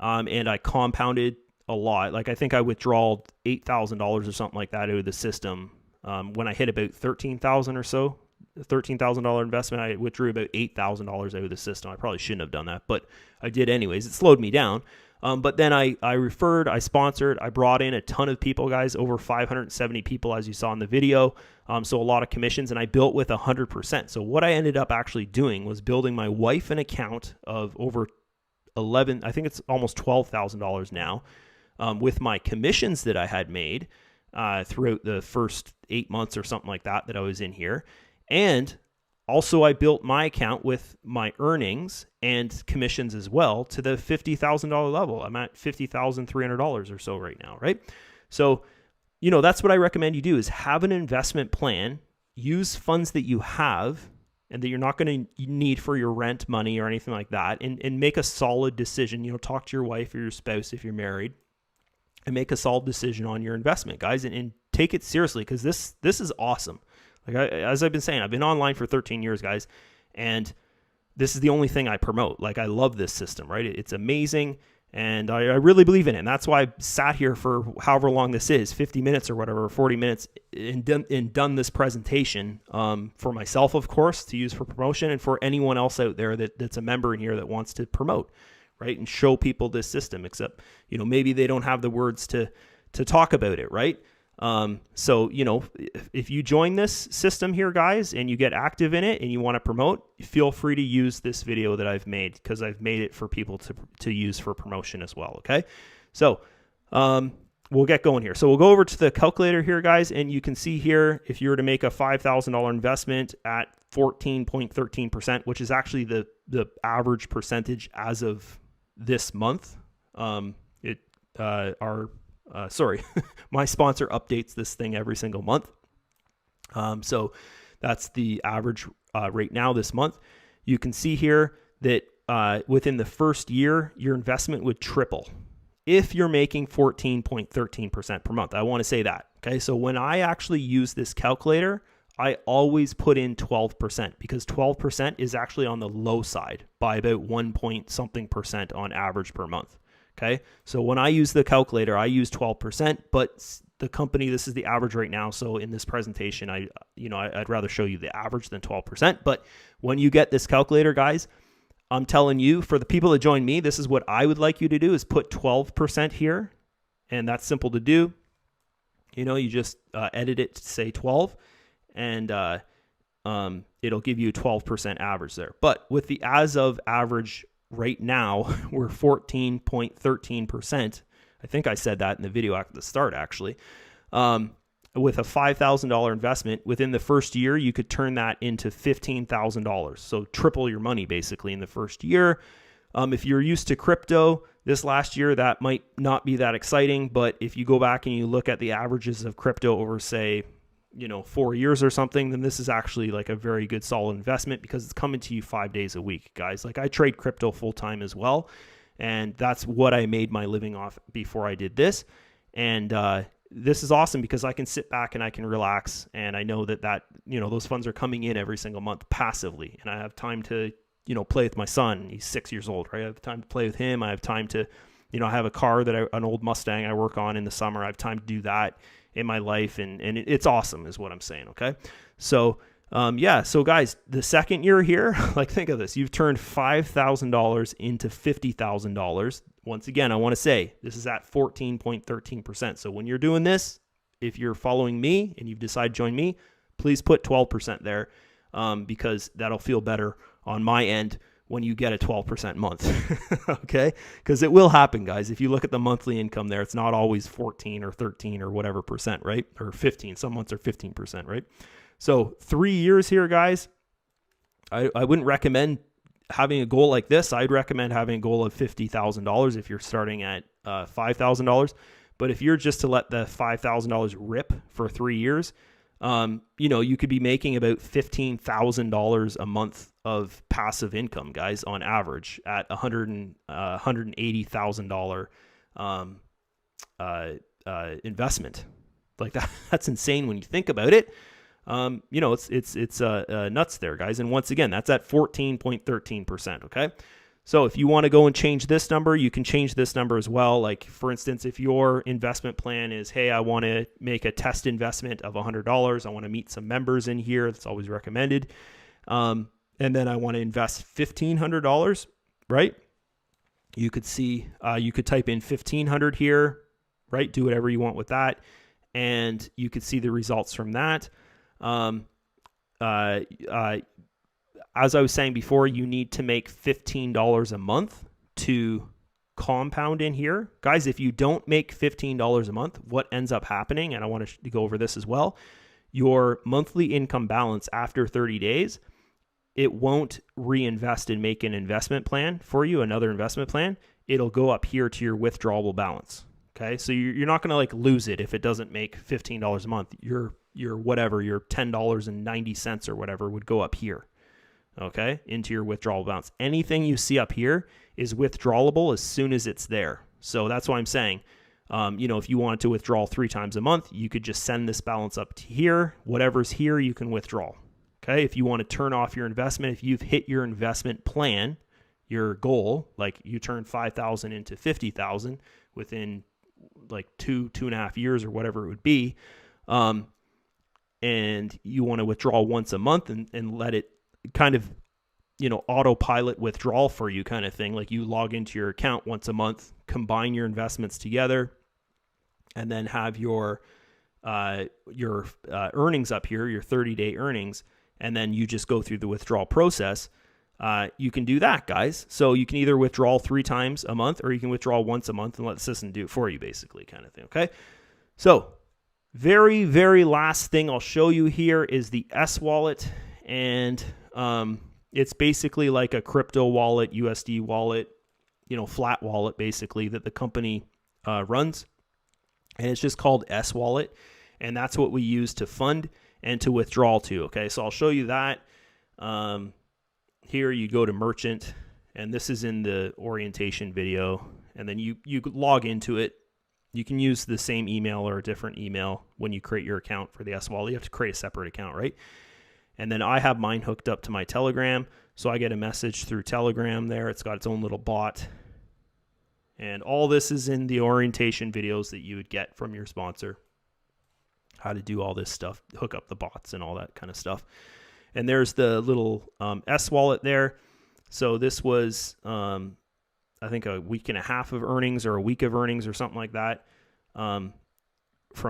and I compounded a lot. Like I think I withdrawed $8,000 or something like that out of the system. When I hit about $13,000 or so, $13,000 investment, I withdrew about $8,000 out of the system. I probably shouldn't have done that, but I did anyways. It slowed me down. But then I referred, I sponsored, I brought in a ton of people, guys, over 570 people, as you saw in the video. So a lot of commissions, and I built with 100%. So what I ended up actually doing was building my wife an account of over I think it's almost $12,000 now, with my commissions that I had made throughout the first 8 months or something like that I was in here. And Also, I built my account with my earnings and commissions as well to the $50,000 level. I'm at $50,300 or so right now, right? So, that's what I recommend you do is have an investment plan, use funds that you have and that you're not going to need for your rent money or anything like that, and make a solid decision. Talk to your wife or your spouse if you're married and make a solid decision on your investment, guys, and take it seriously because this is awesome. As I've been saying, I've been online for 13 years, guys, and this is the only thing I promote. I love this system, right? It's amazing, and I really believe in it. And that's why I sat here for however long this is, 50 minutes or whatever, 40 minutes, and done this presentation for myself, of course, to use for promotion, and for anyone else out there that's a member in here that wants to promote, right, and show people this system, except, maybe they don't have the words to talk about it, right? So, if you join this system here, guys, and you get active in it and you want to promote, feel free to use this video that I've made because I've made it for people to use for promotion as well. Okay. So, we'll get going here. So we'll go over to the calculator here, guys, and you can see here, if you were to make a $5,000 investment at 14.13%, which is actually the average percentage as of this month, my sponsor updates this thing every single month. So that's the average right now this month. You can see here that within the first year, your investment would triple if you're making 14.13% per month. I want to say that. Okay. So when I actually use this calculator, I always put in 12% because 12% is actually on the low side by about 1 point something percent on average per month. Okay, so when I use the calculator, I use 12%, but the company, this is the average right now. So in this presentation, I'd rather show you the average than 12%. But when you get this calculator, guys, I'm telling you, for the people that join me, this is what I would like you to do is put 12% here, and that's simple to do. You just edit it to say 12, and it'll give you a 12% average there. But with the as of average right now, we're 14.13%. I think I said that in the video at the start, actually. With a $5,000 investment, within the first year, you could turn that into $15,000. So triple your money, basically, in the first year. If you're used to crypto this last year, that might not be that exciting. But if you go back and you look at the averages of crypto over, say, 4 years or something, then this is actually like a very good solid investment because it's coming to you 5 days a week, guys. I trade crypto full time as well. And that's what I made my living off before I did this. And this is awesome because I can sit back and I can relax. And I know that those funds are coming in every single month passively. And I have time to, play with my son. He's 6 years old, right? I have time to play with him. I have time to, I have a car an old Mustang I work on in the summer. I have time to do that in my life, and it's awesome is what I'm saying. Okay. So, so guys, the second year here, think of this, you've turned $5,000 into $50,000. Once again, I want to say this is at 14.13%. So when you're doing this, if you're following me and you've decided to join me, please put 12% there, because that'll feel better on my end when you get a 12% month. Okay. Because it will happen, guys. If you look at the monthly income there, it's not always 14 or 13 or whatever percent, right? Or 15, some months are 15%, right? So 3 years here, guys, I wouldn't recommend having a goal like this. I'd recommend having a goal of $50,000 if you're starting at $5,000. But if you're just to let the $5,000 rip for 3 years, you could be making about $15,000 a month of passive income, guys, on average at $180,000 investment. That's insane when you think about it. It's nuts there, guys. And once again, that's at 14.13%. Okay. So if you want to go and change this number, you can change this number as well. For instance, if your investment plan is, hey, I want to make a test investment of $100. I want to meet some members in here. That's always recommended. And then I want to invest $1,500, right? You could see, you could type in 1,500 here, right? Do whatever you want with that. And you could see the results from that. As I was saying before, you need to make $15 a month to compound in here. Guys, if you don't make $15 a month, what ends up happening, and I want to go over this as well, your monthly income balance after 30 days it won't reinvest and make an investment plan for you, another investment plan. It'll go up here to your withdrawable balance. Okay, so you're not going to like lose it if it doesn't make $15 a month. Your whatever, your $10.90 or whatever would go up here. Okay, into your withdrawable balance. Anything you see up here is withdrawable as soon as it's there. So that's why I'm saying, if you wanted to withdraw 3 times a month, you could just send this balance up to here. Whatever's here, you can withdraw. Okay, if you want to turn off your investment, if you've hit your investment plan, your goal, like you turn 5,000 into 50,000 within like 2.5 years or whatever it would be, and you want to withdraw once a month and let it kind of, autopilot withdrawal for you kind of thing. Like you log into your account once a month, combine your investments together, and then have your earnings up here, your 30-day earnings, and then you just go through the withdrawal process. You can do that, guys. So you can either withdraw 3 times a month, or you can withdraw once a month and let the system do it for you, basically, kind of thing. Okay. So very, very last thing I'll show you here is the S wallet. And it's basically like a crypto wallet, USD wallet, flat wallet, basically, that the company runs. And it's just called S wallet. And that's what we use to fund and to withdraw to. Okay. So I'll show you that. Here you go to merchant, and this is in the orientation video, and then you log into it. You can use the same email or a different email when you create your account for the S wallet. You have to create a separate account, right? And then I have mine hooked up to my Telegram, so I get a message through Telegram there. It's got its own little bot, and all this is in the orientation videos that you would get from your sponsor, how to do all this stuff, hook up the bots and all that kind of stuff. And there's the little S wallet there. So this was, I think, a week and a half of earnings or a week of earnings or something like that from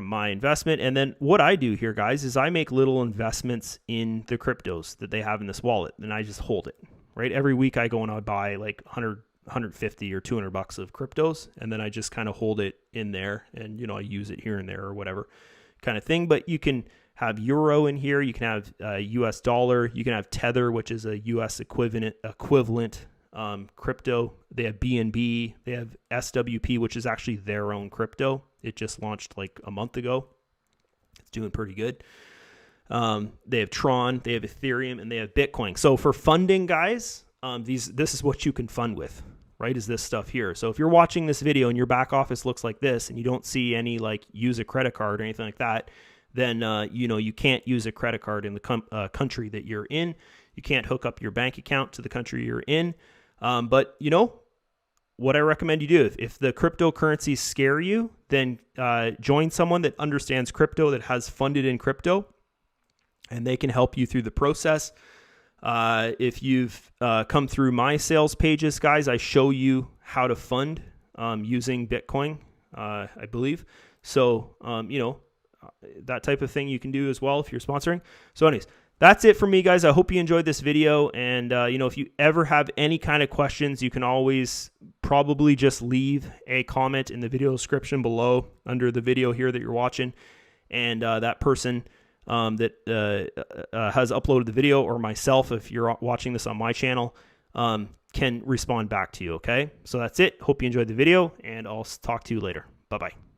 my investment. And then what I do here, guys, is I make little investments in the cryptos that they have in this wallet, and I just hold it, right? Every week I go and I buy like 100, 150 or $200 of cryptos, and then I just kind of hold it in there, and I use it here and there or whatever kind of thing. But you can have euro in here, you can have US dollar, you can have Tether, which is a US equivalent crypto. They have BNB, they have SWP, which is actually their own crypto. It just launched like a month ago. It's doing pretty good. They have Tron, they have Ethereum, and they have Bitcoin. So for funding, guys, this is what you can fund with, right? Is this stuff here. So if you're watching this video and your back office looks like this, and you don't see any like use a credit card or anything like that, then you can't use a credit card in the country that you're in. You can't hook up your bank account to the country you're in. But what I recommend you do, if the cryptocurrencies scare you, then join someone that understands crypto, that has funded in crypto, and they can help you through the process. If you've come through my sales pages, guys, I show you how to fund using Bitcoin, I believe. So, that type of thing you can do as well if you're sponsoring. So anyways, that's it for me, guys. I hope you enjoyed this video. And, if you ever have any kind of questions, you can always probably just leave a comment in the video description below under the video here that you're watching. And that person that has uploaded the video, or myself, if you're watching this on my channel, can respond back to you, okay? So that's it. Hope you enjoyed the video, and I'll talk to you later. Bye-bye.